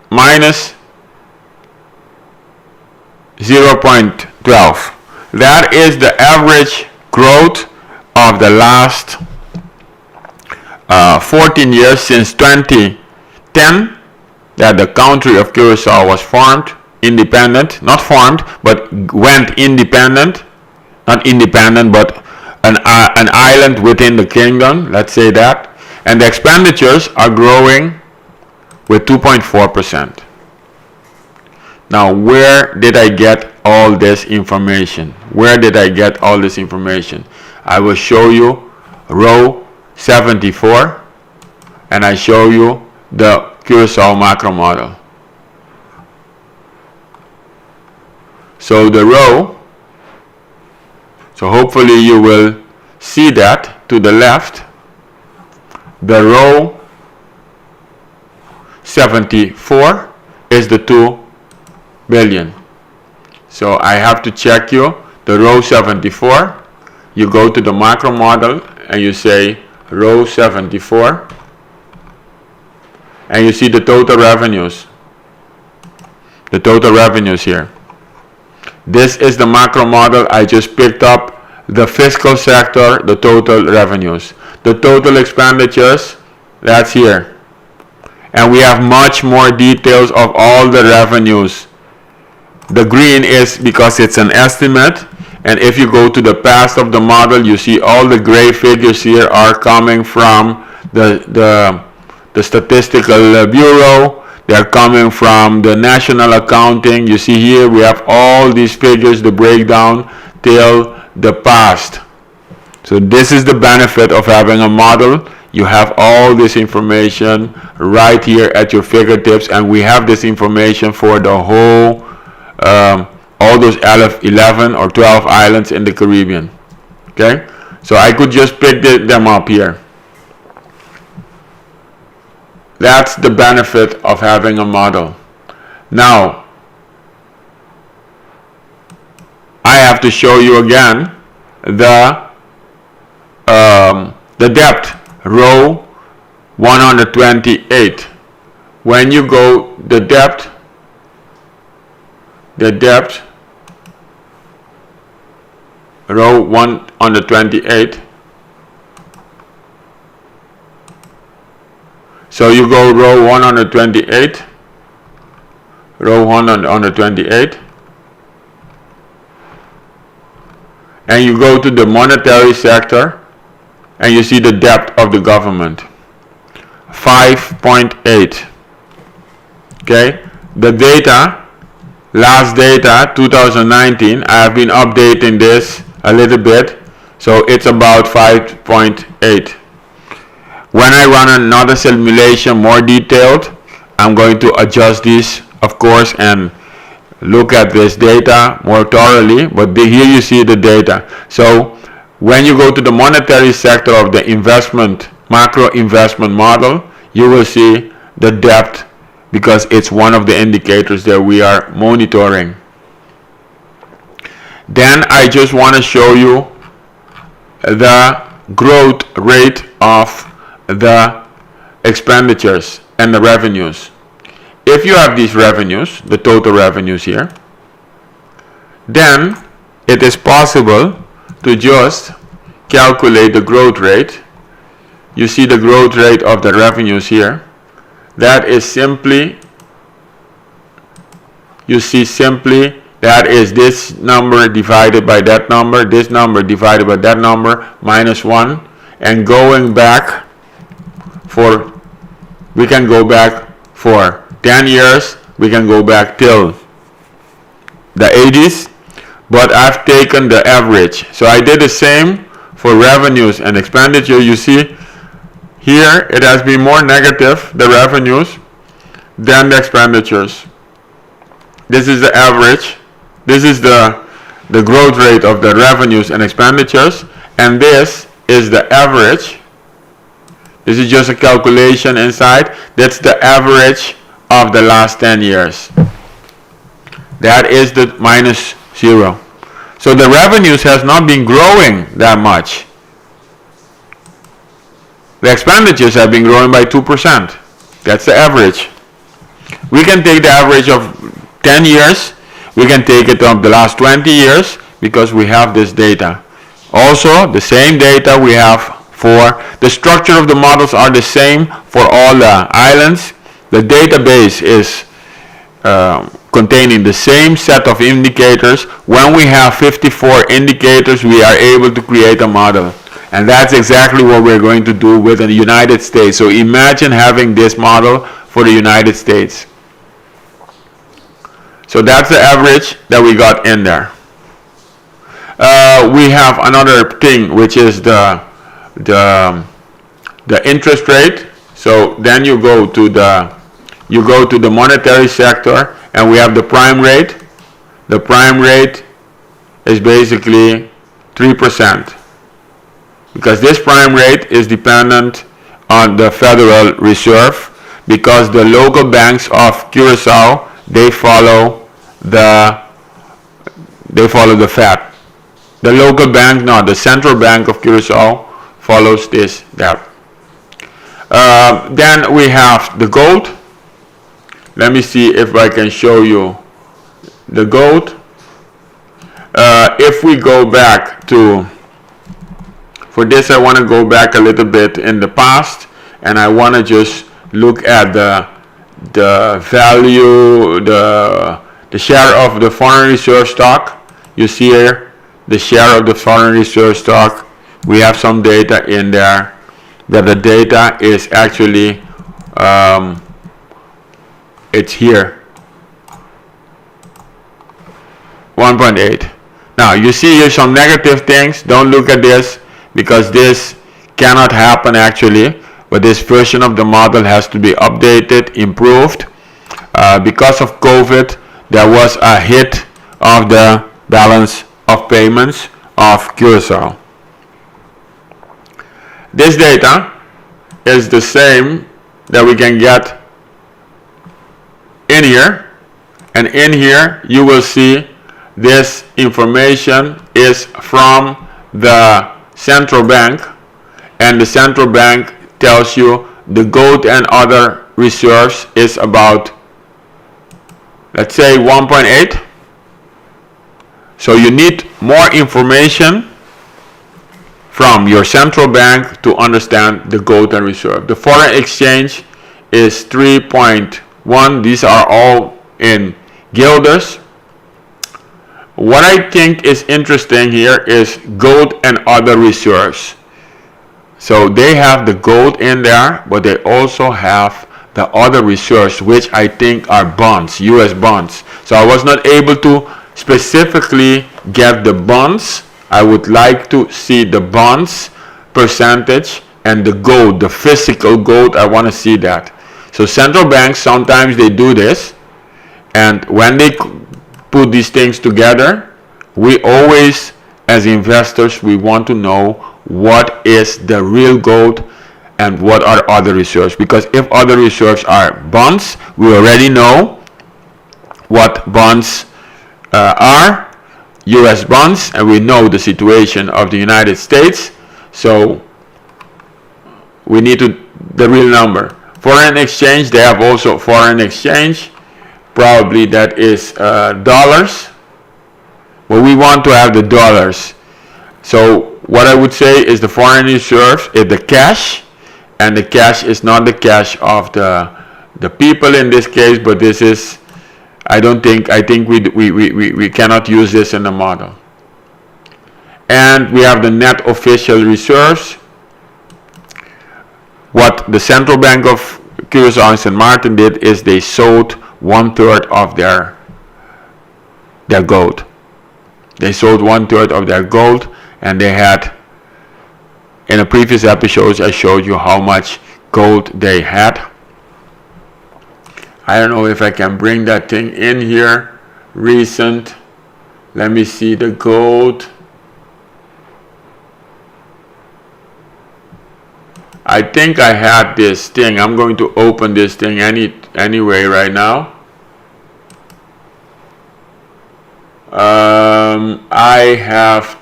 S1: minus 0.12. That is the average growth of the last 14 years since 2010 that the country of Curacao was formed, independent, not formed, but went independent, not independent, but an island within the kingdom, let's say that, and the expenditures are growing with 2.4%. Now, where did I get all this information? Where did I get all this information? I will show you row 74, and I show you the Curacao macro model. So the row, so hopefully you will see that to the left, the row 74 is the 2 billion. So I have to check you the row 74. You go to the macro model and you say row 74, and you see the total revenues. The total revenues here. This is the macro model. I just picked up the fiscal sector, the total revenues. The total expenditures, that's here. And we have much more details of all the revenues. The green is because it's an estimate, and if you go to the past of the model, you see all the gray figures here are coming from the Statistical Bureau. They're coming from the National Accounting. You see here we have all these figures, the breakdown till the past. So this is the benefit of having a model. You have all this information right here at your fingertips, and we have this information for the whole all those 11 or 12 islands in the Caribbean. Okay, so I could just pick them up here. That's the benefit of having a model. Now I have to show you again the debt, row 128. When you go the debt, row 128. So you go row 128, row 128, and you go to the monetary sector, and you see the debt of the government, 5.8. Okay, the data, last data 2019, I have been updating this a little bit, so it's about 5.8. When I run another simulation more detailed, I'm going to adjust these, of course, and look at this data more thoroughly, but here you see the data. So when you go to the monetary sector of the investment, macro investment model, you will see the debt, because it's one of the indicators that we are monitoring. Then I just want to show you the growth rate of the expenditures and the revenues. If you have these revenues, the total revenues here, then it is possible to just calculate the growth rate. You see the growth rate of the revenues here. That is simply, you see simply, that is this number divided by that number, this number divided by that number, minus 1, and going back we can go back for 10 years, we can go back till the 80s, but I've taken the average. So I did the same for revenues and expenditure. You see here it has been more negative, the revenues, than the expenditures. This is the average. This is the growth rate of the revenues and expenditures, and this is the average. This is just a calculation inside. That's the average of the last 10 years. That is the minus 0. So the revenues has not been growing that much. The expenditures have been growing by 2%. That's the average. We can take the average of 10 years. We can take it of the last 20 years because we have this data. Also, the same data we have for the structure of the models are the same for all the islands. The database is containing the same set of indicators. When we have 54 indicators, we are able to create a model. And that's exactly what we're going to do with the United States. So imagine having this model for the United States. So that's the average that we got in there. We have another thing, which is the interest rate. So then you go to the monetary sector, and we have the prime rate. The prime rate is basically 3%, because this prime rate is dependent on the Federal Reserve, because the local banks of Curacao, they follow the Fed. The local bank, no, the central bank of Curacao follows that. Then we have the gold. Let me see if I can show you the gold. If we go back to, for this I want to go back a little bit in the past, and I want to just look at the value, the share of the foreign reserve stock. You see here the share of the foreign reserve stock. We have some data in there that the data is actually it's here, 1.8. Now you see here some negative things. Don't look at this, because this cannot happen actually, but this version of the model has to be updated, improved. Because of COVID, there was a hit of the balance of payments of Curacao. This data is the same that we can get in here, and in here you will see this information is from the central bank, and the central bank tells you the gold and other reserves is about, let's say, 1.8. So you need more information from your central bank to understand the gold and reserve. The foreign exchange is 3.1. These are all in guilders. What I think is interesting here is gold and other reserves. So they have the gold in there, but they also have the other reserves, which I think are bonds, US bonds. So I was not able to specifically get the bonds. I would like to see the bonds percentage, and the gold, the physical gold, I want to see that. So central banks, sometimes they do this, and when they put these things together, we always, as investors, we want to know what is the real gold and what are other reserves. Because if other reserves are bonds, we already know what bonds are, US bonds, and we know the situation of the United States. So we need the real number. Foreign exchange, they have also foreign exchange. Probably that is dollars. But we want to have the dollars. So what I would say is the foreign reserve is the cash, and the cash is not the cash of the people in this case, but this is, I think we cannot use this in the model. And we have the net official reserves. what the Central Bank of Curacao and St. Martin did is they sold 1/3 of their gold. They sold 1/3 of their gold, and they had, in the previous episodes I showed you how much gold they had. I don't know if I can bring that thing in here. Recent. Let me see the gold. I think I had this thing. I'm going to open this thing anyway right now. I have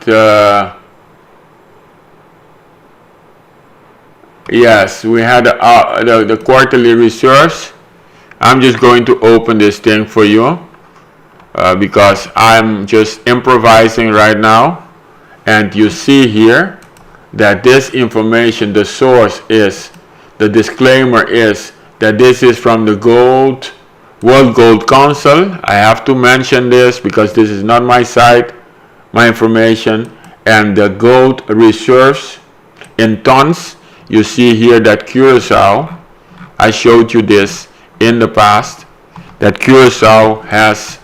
S1: yes, we had the quarterly reserves. I'm just going to open this thing for you because I'm just improvising right now, and you see here that this information, the source is, the disclaimer is that this is from the World Gold Council. I have to mention this because this is not my site, my information. And the gold reserves in tons, you see here that Curacao, I showed you this in the past, that Curacao has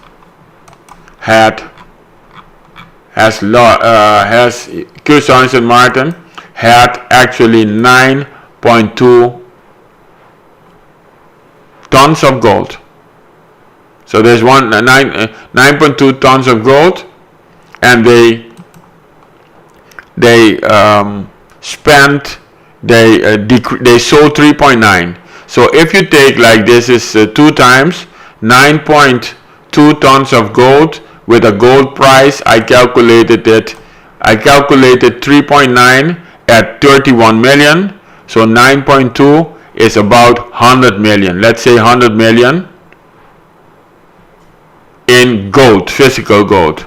S1: Curacao and St. Martin had actually 9.2 tons of gold. So there's 9.2 tons of gold, and they sold 3.9. So if you take, like, this is 2 times 9.2 tons of gold with a gold price, I calculated 3.9 at 31 million. So 9.2 is about 100 million. Let's say 100 million in gold, physical gold.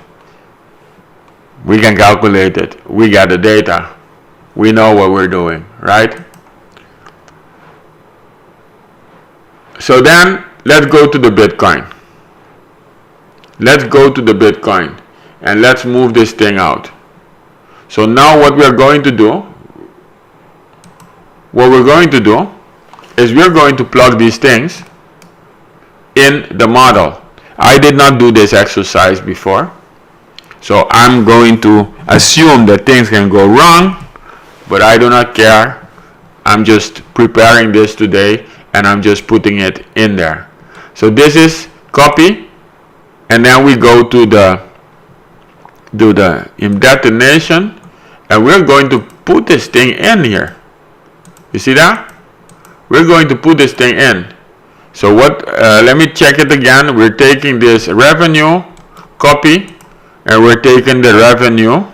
S1: We can calculate it. We got the data. We know what we're doing, right? So then let's go to the Bitcoin. Let's go to the Bitcoin and let's move this thing out. So now what we're going to do is we're going to plug these things in the model. I did not do this exercise before, so I'm going to assume that things can go wrong, but I do not care. I'm just preparing this today and I'm just putting it in there. So this is copy, and then we go to the indebted nation, and we're going to put this thing in here. You see that? We're going to put this thing in. So what, let me check it again. We're taking this revenue, copy, and we're taking the revenue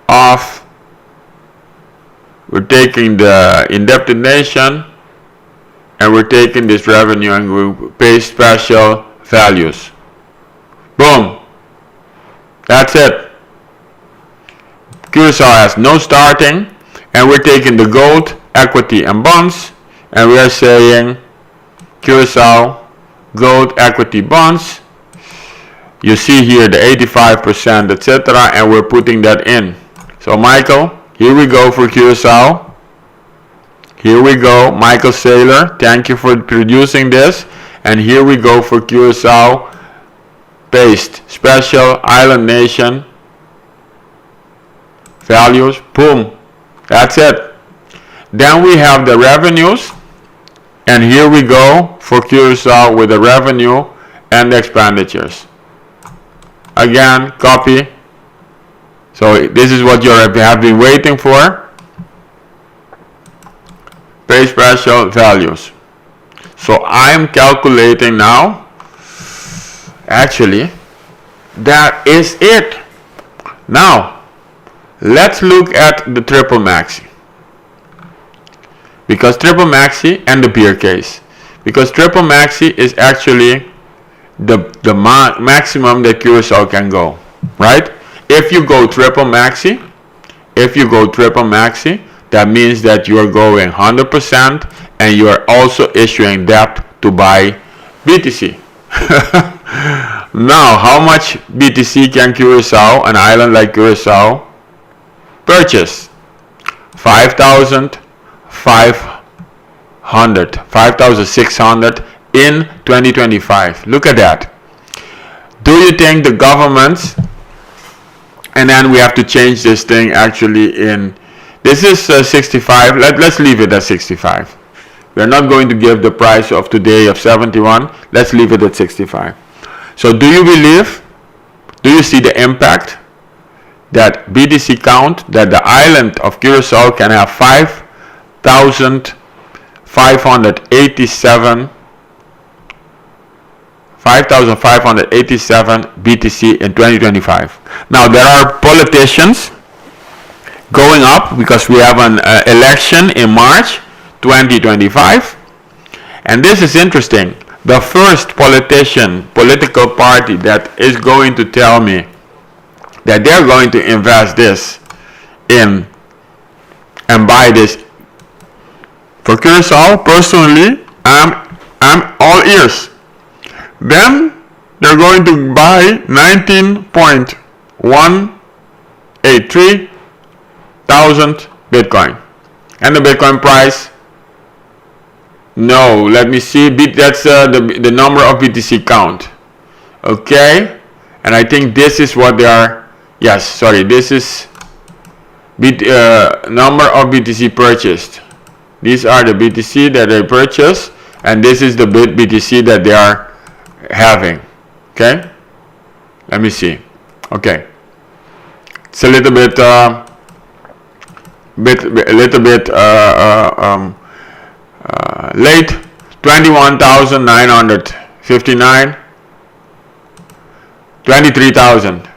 S1: of, we're taking the indebted nation, and we're taking this revenue and we paste special values. Boom. That's it. Curacao has no starting, and we're taking the gold, equity, and bonds, and we are saying Curacao gold, equity, bonds. You see here the 85%, etc., and we're putting that in. So Michael, here we go for Curacao. Here we go, Michael Saylor, thank you for producing this. And here we go for Curacao, paste special island nation values, boom, that's it. Then we have the revenues, and here we go for Curacao with the revenue and the expenditures. Again, copy. So this is what you have been waiting for. Paste special values. So I'm calculating now. Actually, that is it. Now, let's look at the triple maxi. Because triple maxi and the beer case. Because triple maxi is actually the maximum that Curacao can go, right? If you go triple maxi, that means that you are going 100% and you are also issuing debt to buy BTC. Now, how much BTC can Curacao, an island like Curacao, purchase? 5,000, 5,600 in 2025. Look at that. Do you think the governments, and then we have to change this thing actually in, this is 65, let's leave it at 65. We're not going to give the price of today of 71, let's leave it at 65. So do you believe, do you see the impact that BTC count, that the island of Curacao can have 5,587 BTC in 2025. Now there are politicians going up because we have an election in March 2025, and this is interesting. The first political party that is going to tell me that they're going to invest this in and buy this for Curacao, personally, I'm all ears. Then they're going to buy 19.183 thousand Bitcoin. And the Bitcoin price, no, let me see, that's the number of BTC count. Okay, and I think this is what they are, yes, sorry, this is number of BTC purchased. These are the BTC that they purchased, and this is the BTC that they are having. Okay, let me see. Okay, it's a little bit late. 21,959, 23,000.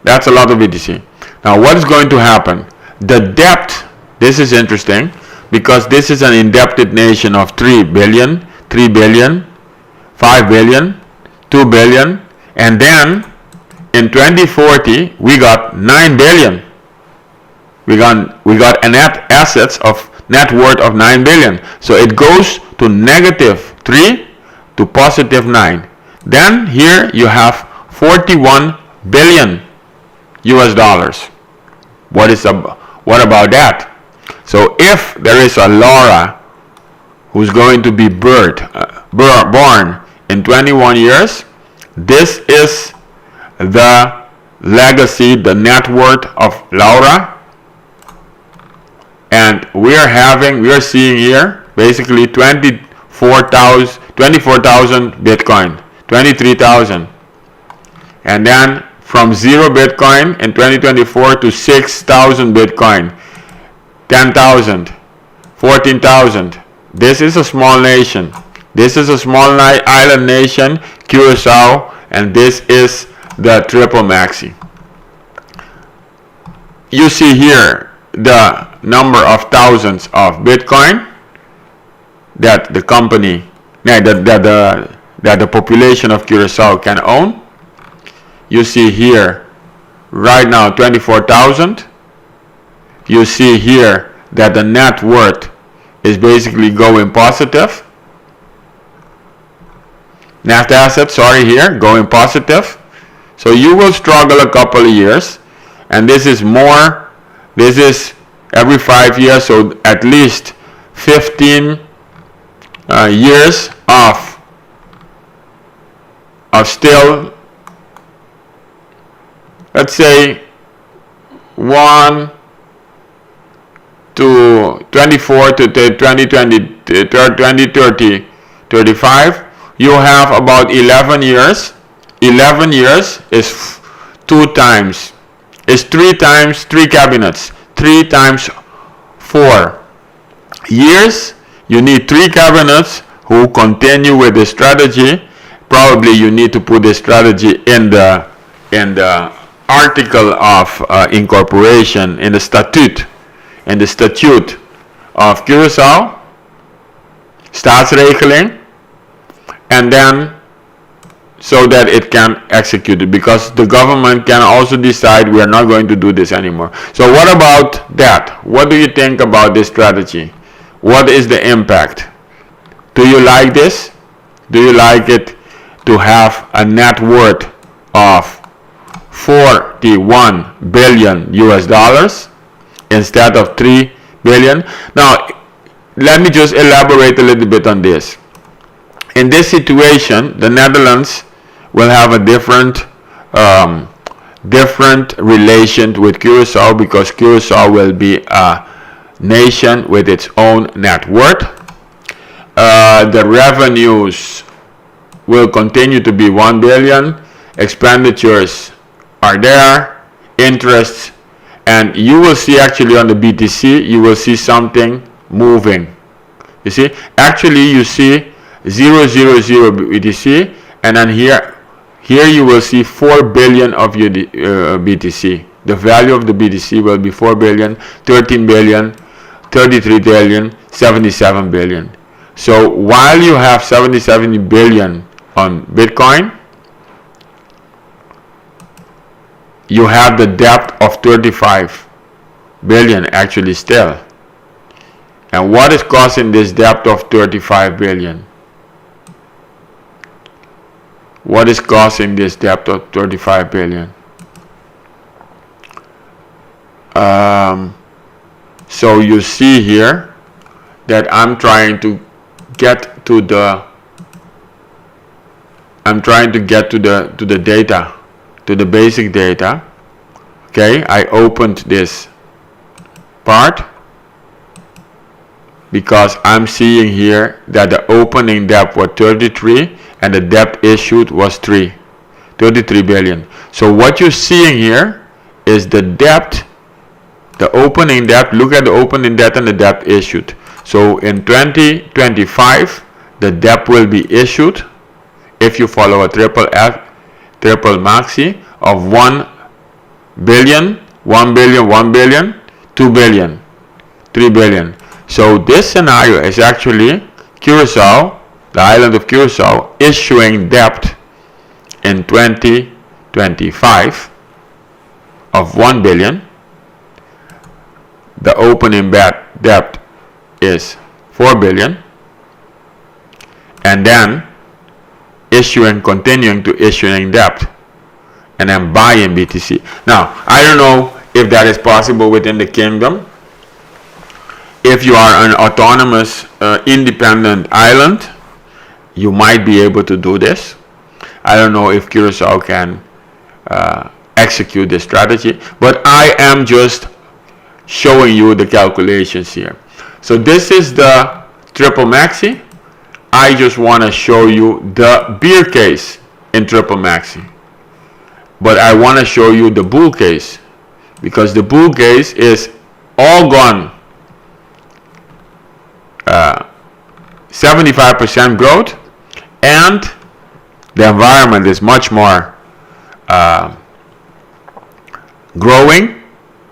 S1: That's a lot of BTC. Now what is going to happen? The debt, this is interesting because this is an indebted nation of 3 billion, 3 billion, 5 billion, 2 billion, and then in 2040 we got 9 billion. We got a net assets of net worth of 9 billion. So it goes to -3 to +9. Then here you have 41 billion US dollars. What about that? So if there is a Laura who's going to be born in 21 years, this is the legacy, the net worth of Laura. And we are seeing here basically 24,000 Bitcoin, 23,000. And then from 0 Bitcoin in 2024 to 6,000 Bitcoin, 10,000, 14,000. This is a small nation. This is a small island nation, Curacao, and this is the triple maxi. You see here the number of thousands of Bitcoin that the company, that the population of Curacao can own. You see here right now 24,000. You see here that the net worth is basically going positive. Net assets, sorry, here going positive. So you will struggle a couple of years, and this is more. This is every 5 years, so at least 15 years of still, let's say 1 to 24 to 2020, 2030, 35, you have about 11 years. 11 years is 2 times, is 3 times 3 cabinets. 3 times 4 years, you need 3 cabinets who continue with the strategy. Probably you need to put the strategy in the article of incorporation, in the statute of Curacao, staatsregeling, and then so that it can execute it, because the government can also decide we are not going to do this anymore. So what about that? What do you think about this strategy? What is the impact? Do you like this? Do you like it to have a net worth of 41 billion US dollars instead of 3 billion. Now, let me just elaborate a little bit on this. In this situation, the Netherlands will have a different relation with Curacao, because Curacao will be a nation with its own net worth. The revenues will continue to be 1 billion. Expenditures are there, interests, and you will see actually on the BTC, you will see something moving. You see, actually you see 000 BTC, and then here you will see 4 billion of your BTC. The value of the BTC will be 4 billion, 13 billion, 33 billion, 77 billion. So while you have 77 billion on Bitcoin, you have the debt of 35 billion actually still. And what is causing this debt of 35 billion? What is causing this debt of 35 billion? So you see here that I'm trying to get to the data, to the basic data. Okay, I opened this part because I'm seeing here that the opening debt was 33 and the debt issued was 33 billion. So what you're seeing here is the debt, the opening debt. Look at the opening debt and the debt issued. So in 2025, the debt will be issued, if you follow a triple maxi, of 1 billion, 1 billion, 1 billion, 2 billion, 3 billion. So this scenario is actually Curacao, the island of Curacao, issuing debt in 2025 of 1 billion. The opening debt is 4 billion, and then continuing to issuing debt, and then buying BTC. Now, I don't know if that is possible within the kingdom. If you are an autonomous, independent island, you might be able to do this. I don't know if Curacao can execute this strategy, but I am just showing you the calculations here. So this is the triple maxi. I just want to show you the bear case in triple maxi, but I want to show you the bull case, because the bull case is all gone. 75% growth, and the environment is much more growing.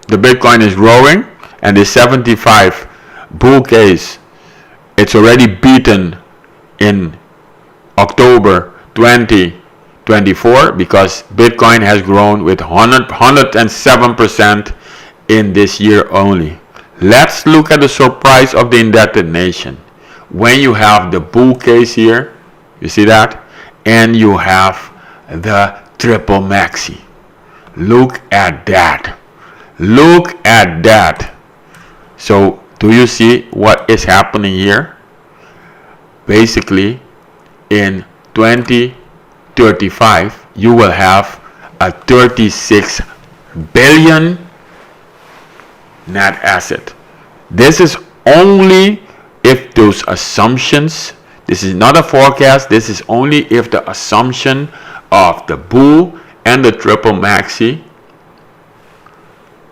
S1: The Bitcoin is growing, and the 75 bull case, it's already beaten in October 2024, because Bitcoin has grown with 107% in this year only. Let's look at the surprise of the indebted nation. When you have the bull case here, you see that, and you have the triple maxi. Look at that. Look at that. So do you see what is happening here? Basically, in 2035, you will have a 36 billion net asset. This is only if those assumptions, this is not a forecast, this is only if the assumption of the bull and the triple maxi,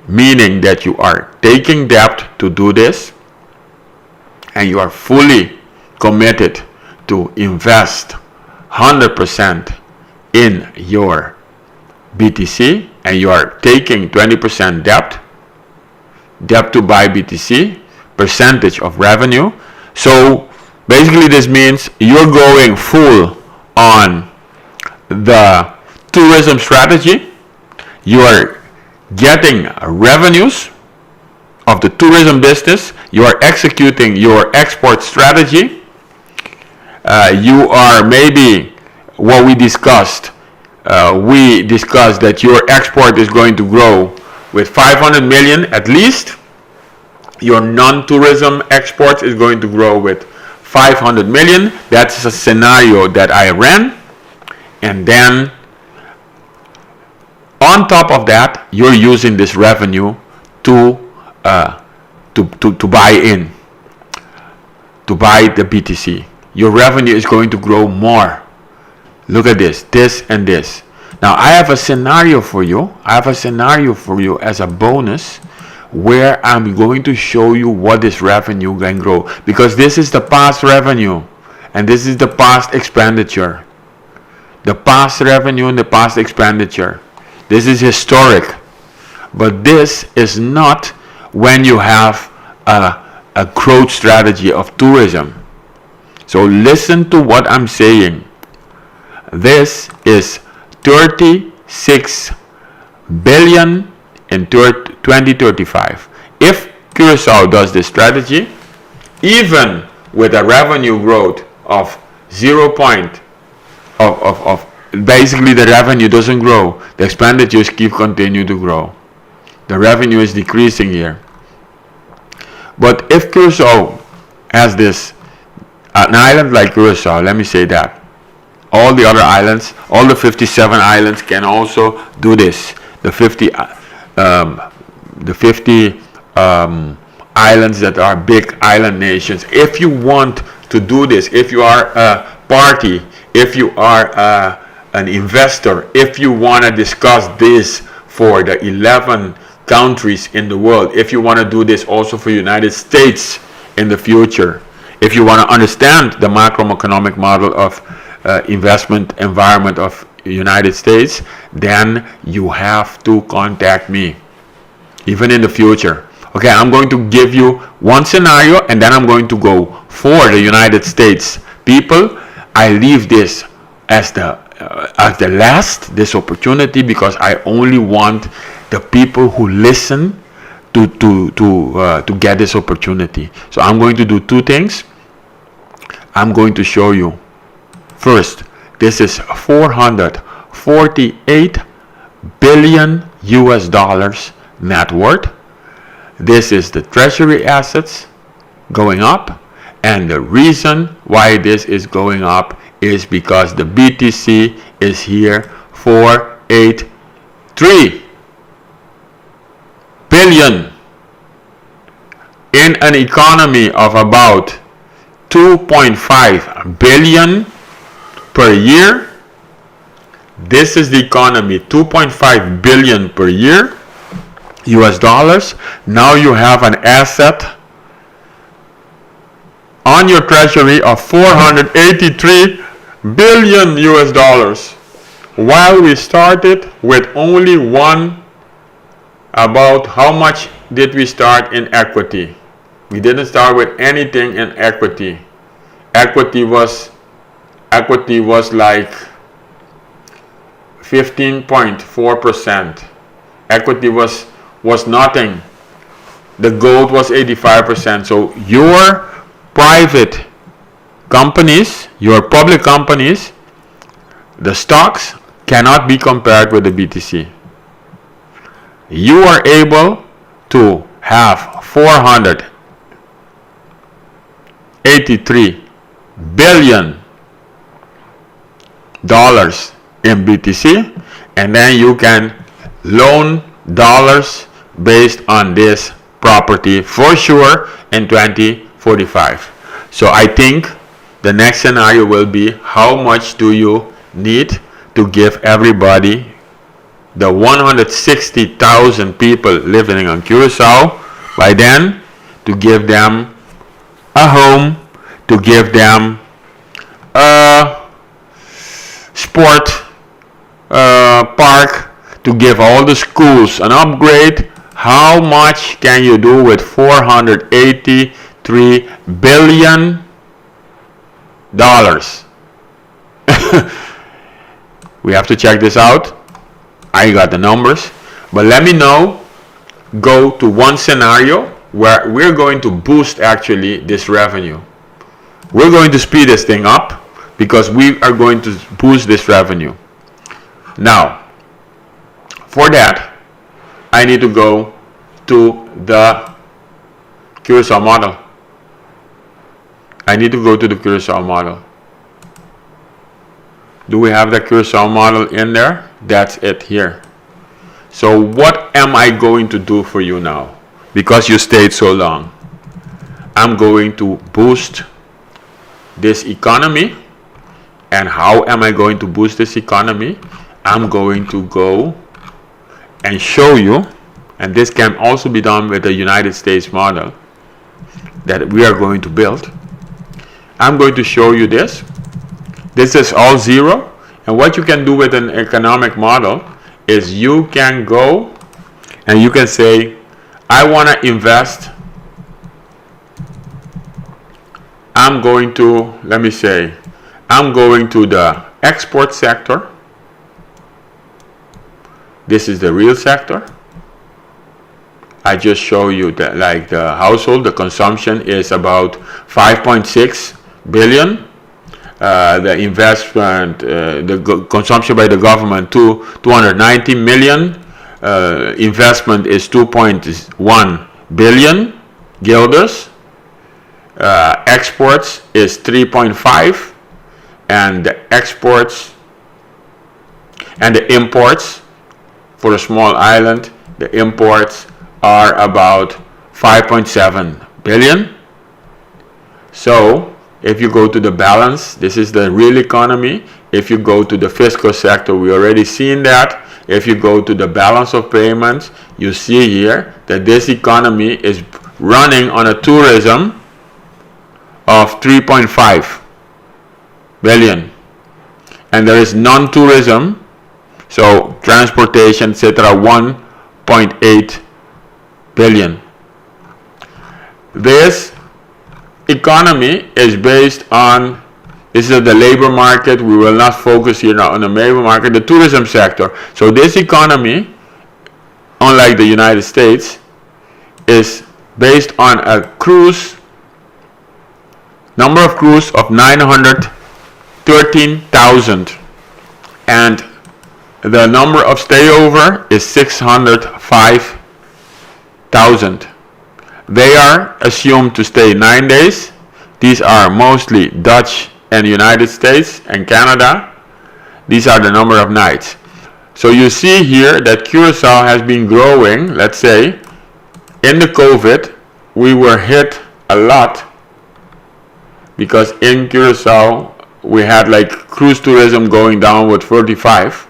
S1: meaning that you are taking debt to do this, and you are fully committed to invest 100% in your BTC, and you are taking 20% debt to buy BTC, percentage of revenue. So basically this means you're going full on the tourism strategy. You are getting revenues of the tourism business. You are executing your export strategy. You are maybe what we discussed. We discussed that your export is going to grow with 500 million at least Your non-tourism exports is going to grow with 500 million. That's a scenario that I ran. And then on top of that, you're using this revenue to buy in, to buy the BTC. Your revenue is going to grow more. Look at this and this. Now I have a scenario for you. I have a scenario for you as a bonus where I'm going to show you what this revenue can grow, because this is the past revenue and this is the past expenditure. The past revenue and the past expenditure. This is historic. But this is not when you have a growth strategy of tourism. So listen to what I'm saying. This is 36 billion in 2035. If Curacao does this strategy, even with a revenue growth of 0. Basically the revenue doesn't grow, the expenditures continue to grow. The revenue is decreasing here. But if Curacao has this, an island like Curacao, let me say that, all the other islands, all the 57 islands can also do this. The 50 islands that are big island nations. If you want to do this, if you are a party, if you are an investor, if you want to discuss this for the 11 countries in the world, if you want to do this also for United States in the future, if you want to understand the macroeconomic model of investment environment of United States, then you have to contact me, even in the future. Okay, I'm going to give you one scenario and then I'm going to go for the United States people. I leave this as the last, this opportunity, because I only want the people who listen to get this opportunity. So I'm going to do two things. I'm going to show you. First, this is 448 billion US dollars net worth. This is the treasury assets going up, and the reason why this is going up is because the BTC is here 483 billion in an economy of about 2.5 billion per year. This is the economy, 2.5 billion per year US dollars. Now you have an asset on your treasury of 483 billion US dollars, while we started with only one. About how much did we start in equity? We didn't start with anything in equity. Equity was like 15.4%. Equity was nothing. The gold was 85%. So your private companies, your public companies, the stocks cannot be compared with the BTC. You are able to have 483 billion dollars in BTC, and then you can loan dollars based on this property for sure in 2045. So I think the next scenario will be, how much do you need to give everybody, the 160,000 people living on Curacao by then, to give them a home, to give them a sport park, to give all the schools an upgrade. How much can you do with 483 billion dollars? We have to check this out. I got the numbers, but let me know. Go to one scenario where we're going to boost actually this revenue. We're going to speed this thing up because we are going to boost this revenue. Now, for that, I need to go to the Curacao model. I need to go to the Curacao model. Do we have the Curacao model in there? That's it here. So what am I going to do for you now? Because you stayed so long. I'm going to boost this economy. And how am I going to boost this economy? I'm going to go and show you, and this can also be done with the United States model that we are going to build. I'm going to show you this. This is all zero. And what you can do with an economic model is you can go and you can say, I want to invest. I'm going to, let me say, I'm going to the export sector. This is the real sector. I just show you that, like, the household, the consumption is about 5.6 billion. The investment, the consumption by the government, 290 million. Investment is 2.1 billion guilders. Exports is 3.5, and the exports and the imports for a small island, the imports are about 5.7 billion. So if you go to the balance, this is the real economy. If you go to the fiscal sector, we already seen that. If you go to the balance of payments, you see here that this economy is running on a tourism of 3.5 billion. And there is non-tourism, so transportation, etc., 1.8 billion. This economy is based on, this is the labor market. We will not focus here now on the labor market, the tourism sector. So this economy, unlike the United States, is based on a cruise, number of cruise of 913,000, and the number of stayover is 605,000. They are assumed to stay 9 days. These are mostly Dutch and United States and Canada. These are the number of nights. So you see here that Curacao has been growing. Let's say in the COVID we were hit a lot because in Curacao we had like cruise tourism going down with 45,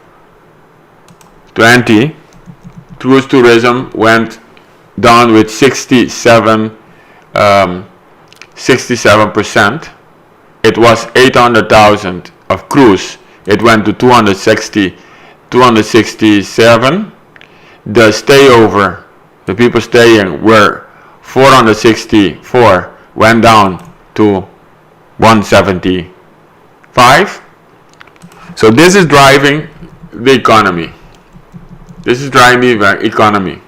S1: 20. Cruise tourism went down with 67%. It was 800,000 of cruise. It went to 267. The stayover, the people staying, were 464, went down to 175. So this is driving the economy. This is driving the economy.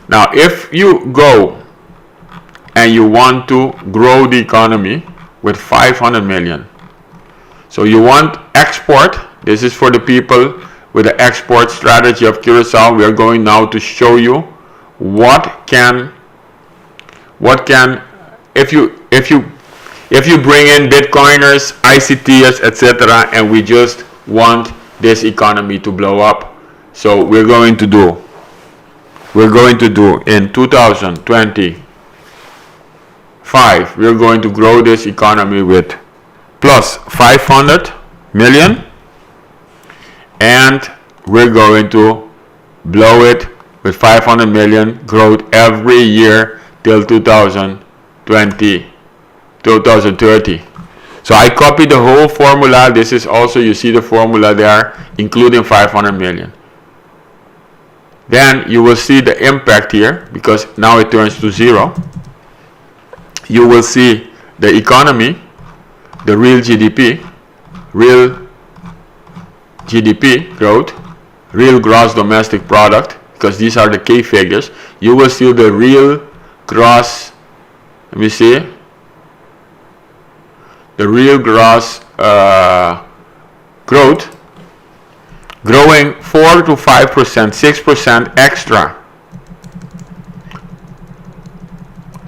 S1: Now, if you go and you want to grow the economy with 500 million, so you want export, this is for the people with the export strategy of Curacao. We are going now to show you what can if you bring in Bitcoiners, ICTers, etc., and we just want this economy to blow up. So we're going to do in 2025, we're going to grow this economy with plus 500 million, and we're going to blow it with 500 million growth every year till 2030. So I copied the whole formula. This is also, you see the formula there, including 500 million. Then you will see the impact here, because now it turns to zero. You will see the economy, the real GDP growth, real gross domestic product, because these are the key figures. You will see the real gross, let me see, the real gross growth, growing 4 to 5%, 6% extra.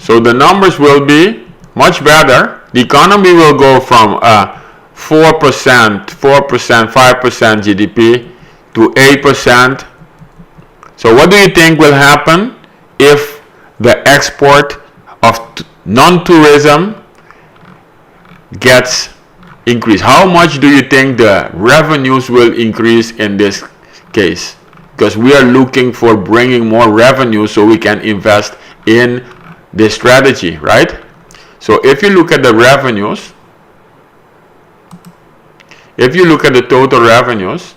S1: So the numbers will be much better. The economy will go from 4%, 5% GDP to 8%. So what do you think will happen if the export of non-tourism gets increased? How much do you think the revenues will increase in this case? Because we are looking for bringing more revenue so we can invest in this strategy, right? So if you look at the revenues, if you look at the total revenues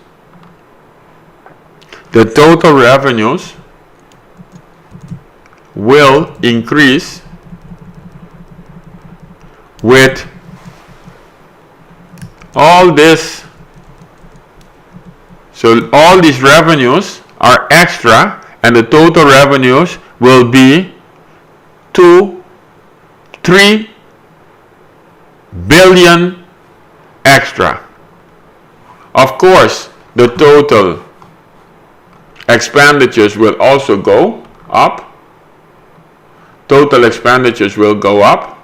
S1: will increase with all this. So all these revenues are extra, and the total revenues will be 3 billion extra. Of course, the total expenditures will also go up. Total expenditures will go up.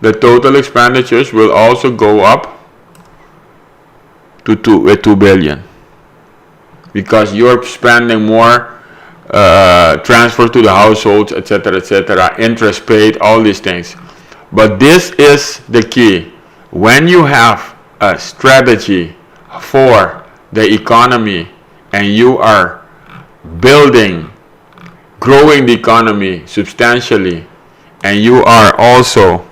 S1: The total expenditures will also go up to 2 billion, because you're spending more transfer to the households, etc., interest paid, all these things. But this is the key. When you have a strategy for the economy and you are growing the economy substantially, and you are also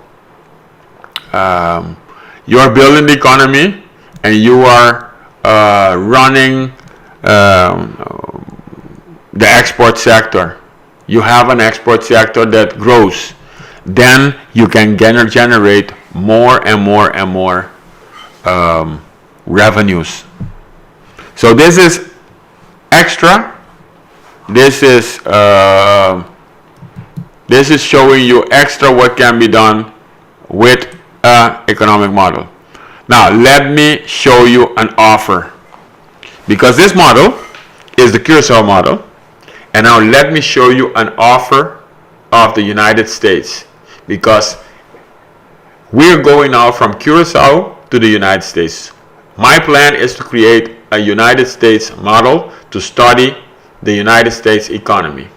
S1: you're building the economy and you are running the export sector, you have an export sector that grows, then you can generate more and more revenues. So this is extra. This is showing you extra what can be done with an economic model. Now let me show you an offer, because this model is the Curacao model. And now let me show you an offer of the United States, because we're going now from Curacao to the United States. My plan is to create a United States model to study the United States economy.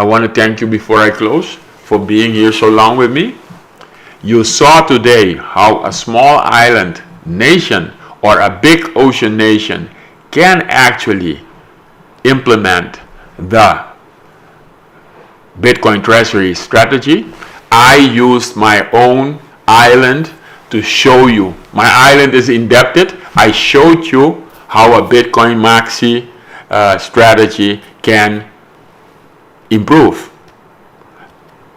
S1: I want to thank you before I close for being here so long with me. You saw today how a small island nation or a big ocean nation can actually implement the Bitcoin Treasury strategy. I used my own island to show you. My island is indebted. I showed you how a Bitcoin Maxi strategy can improve.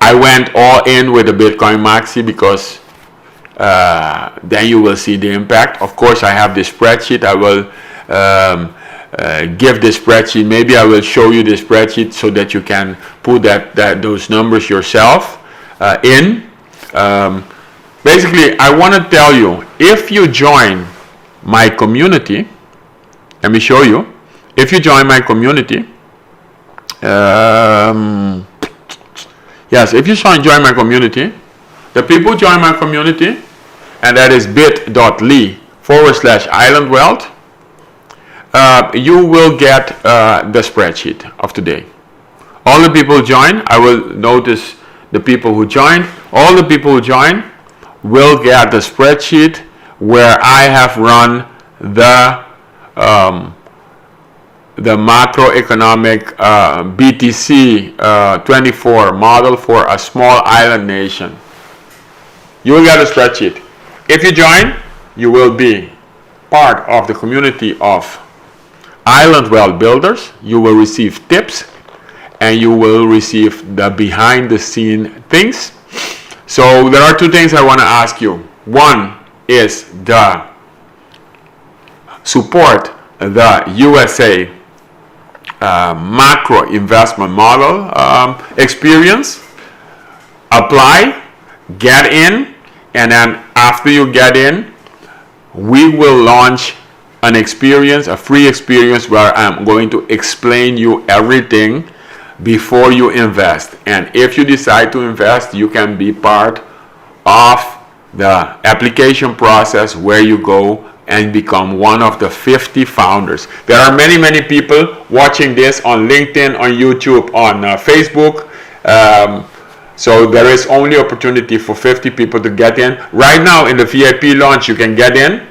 S1: I went all in with the Bitcoin Maxi because then you will see the impact. Of course, I have this spreadsheet. I will give this spreadsheet. Maybe I will show you the spreadsheet so that you can put those numbers yourself in. Basically, I want to tell you, if you join my community, let me show you. If you join my community, yes, if you join my community, the people join my community, and that is bit.ly/island wealth, you will get the spreadsheet of today. All the people who join, I will notice the people who join, all the people who join will get the spreadsheet where I have run the macroeconomic BTC 24 model for a small island nation. You will get a spreadsheet. If you join, you will be part of the community of Island Wealth Builders. You will receive tips and you will receive the behind the scene things. So there are two things I want to ask you. One is the support the USA macro investment model experience. Apply, get in, and then after you get in, we will launch an experience, a free experience where I'm going to explain you everything before you invest. And if you decide to invest, you can be part of the application process where you go and become one of the 50 founders. There are many people watching this on LinkedIn, on YouTube, on Facebook. So there is only opportunity for 50 people to get in. Right now in the VIP launch you can get in,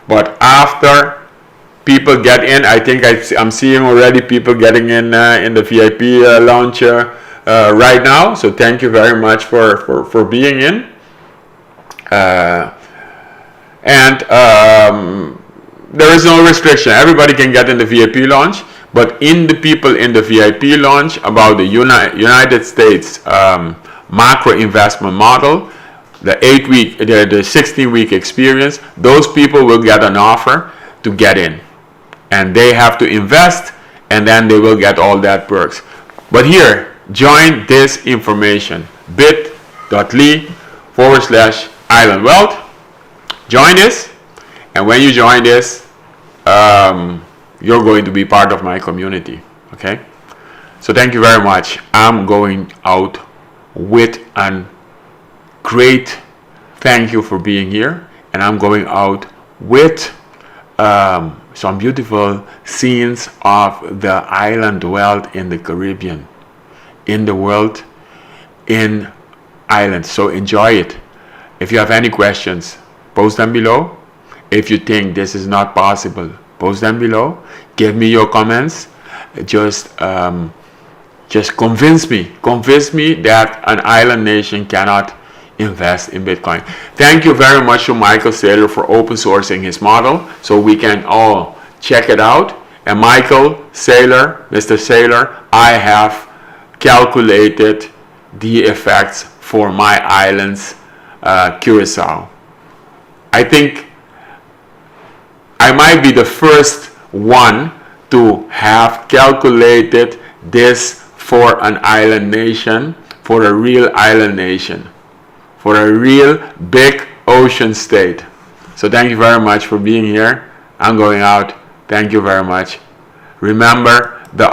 S1: but after people get in, I think I'm seeing already people getting in the VIP launch right now. So thank you very much for being in. There is no restriction. Everybody can get in the VIP launch, but in the people in the VIP launch about the United States macro investment model, the 16-week experience, those people will get an offer to get in, and they have to invest, and then they will get all that perks. But here, join this information, bit.ly/island wealth. Join this, and when you join this, you're going to be part of my community. Okay, so thank you very much. I'm going out with a great thank you for being here, and I'm going out with some beautiful scenes of the island wealth in the Caribbean, in the world, in islands. So enjoy it. If you have any questions, post them below. If you think this is not possible, post them below. Give me your comments. Just convince me that an island nation cannot invest in Bitcoin. Thank you very much to Michael Saylor for open sourcing his model so we can all check it out. And Michael Saylor, Mr. Saylor, I have calculated the effects for my islands, Curacao. I think I might be the first one to have calculated this for an island nation, for a real island nation, for a real big ocean state. So thank you very much for being here. I'm going out. Thank you very much. Remember the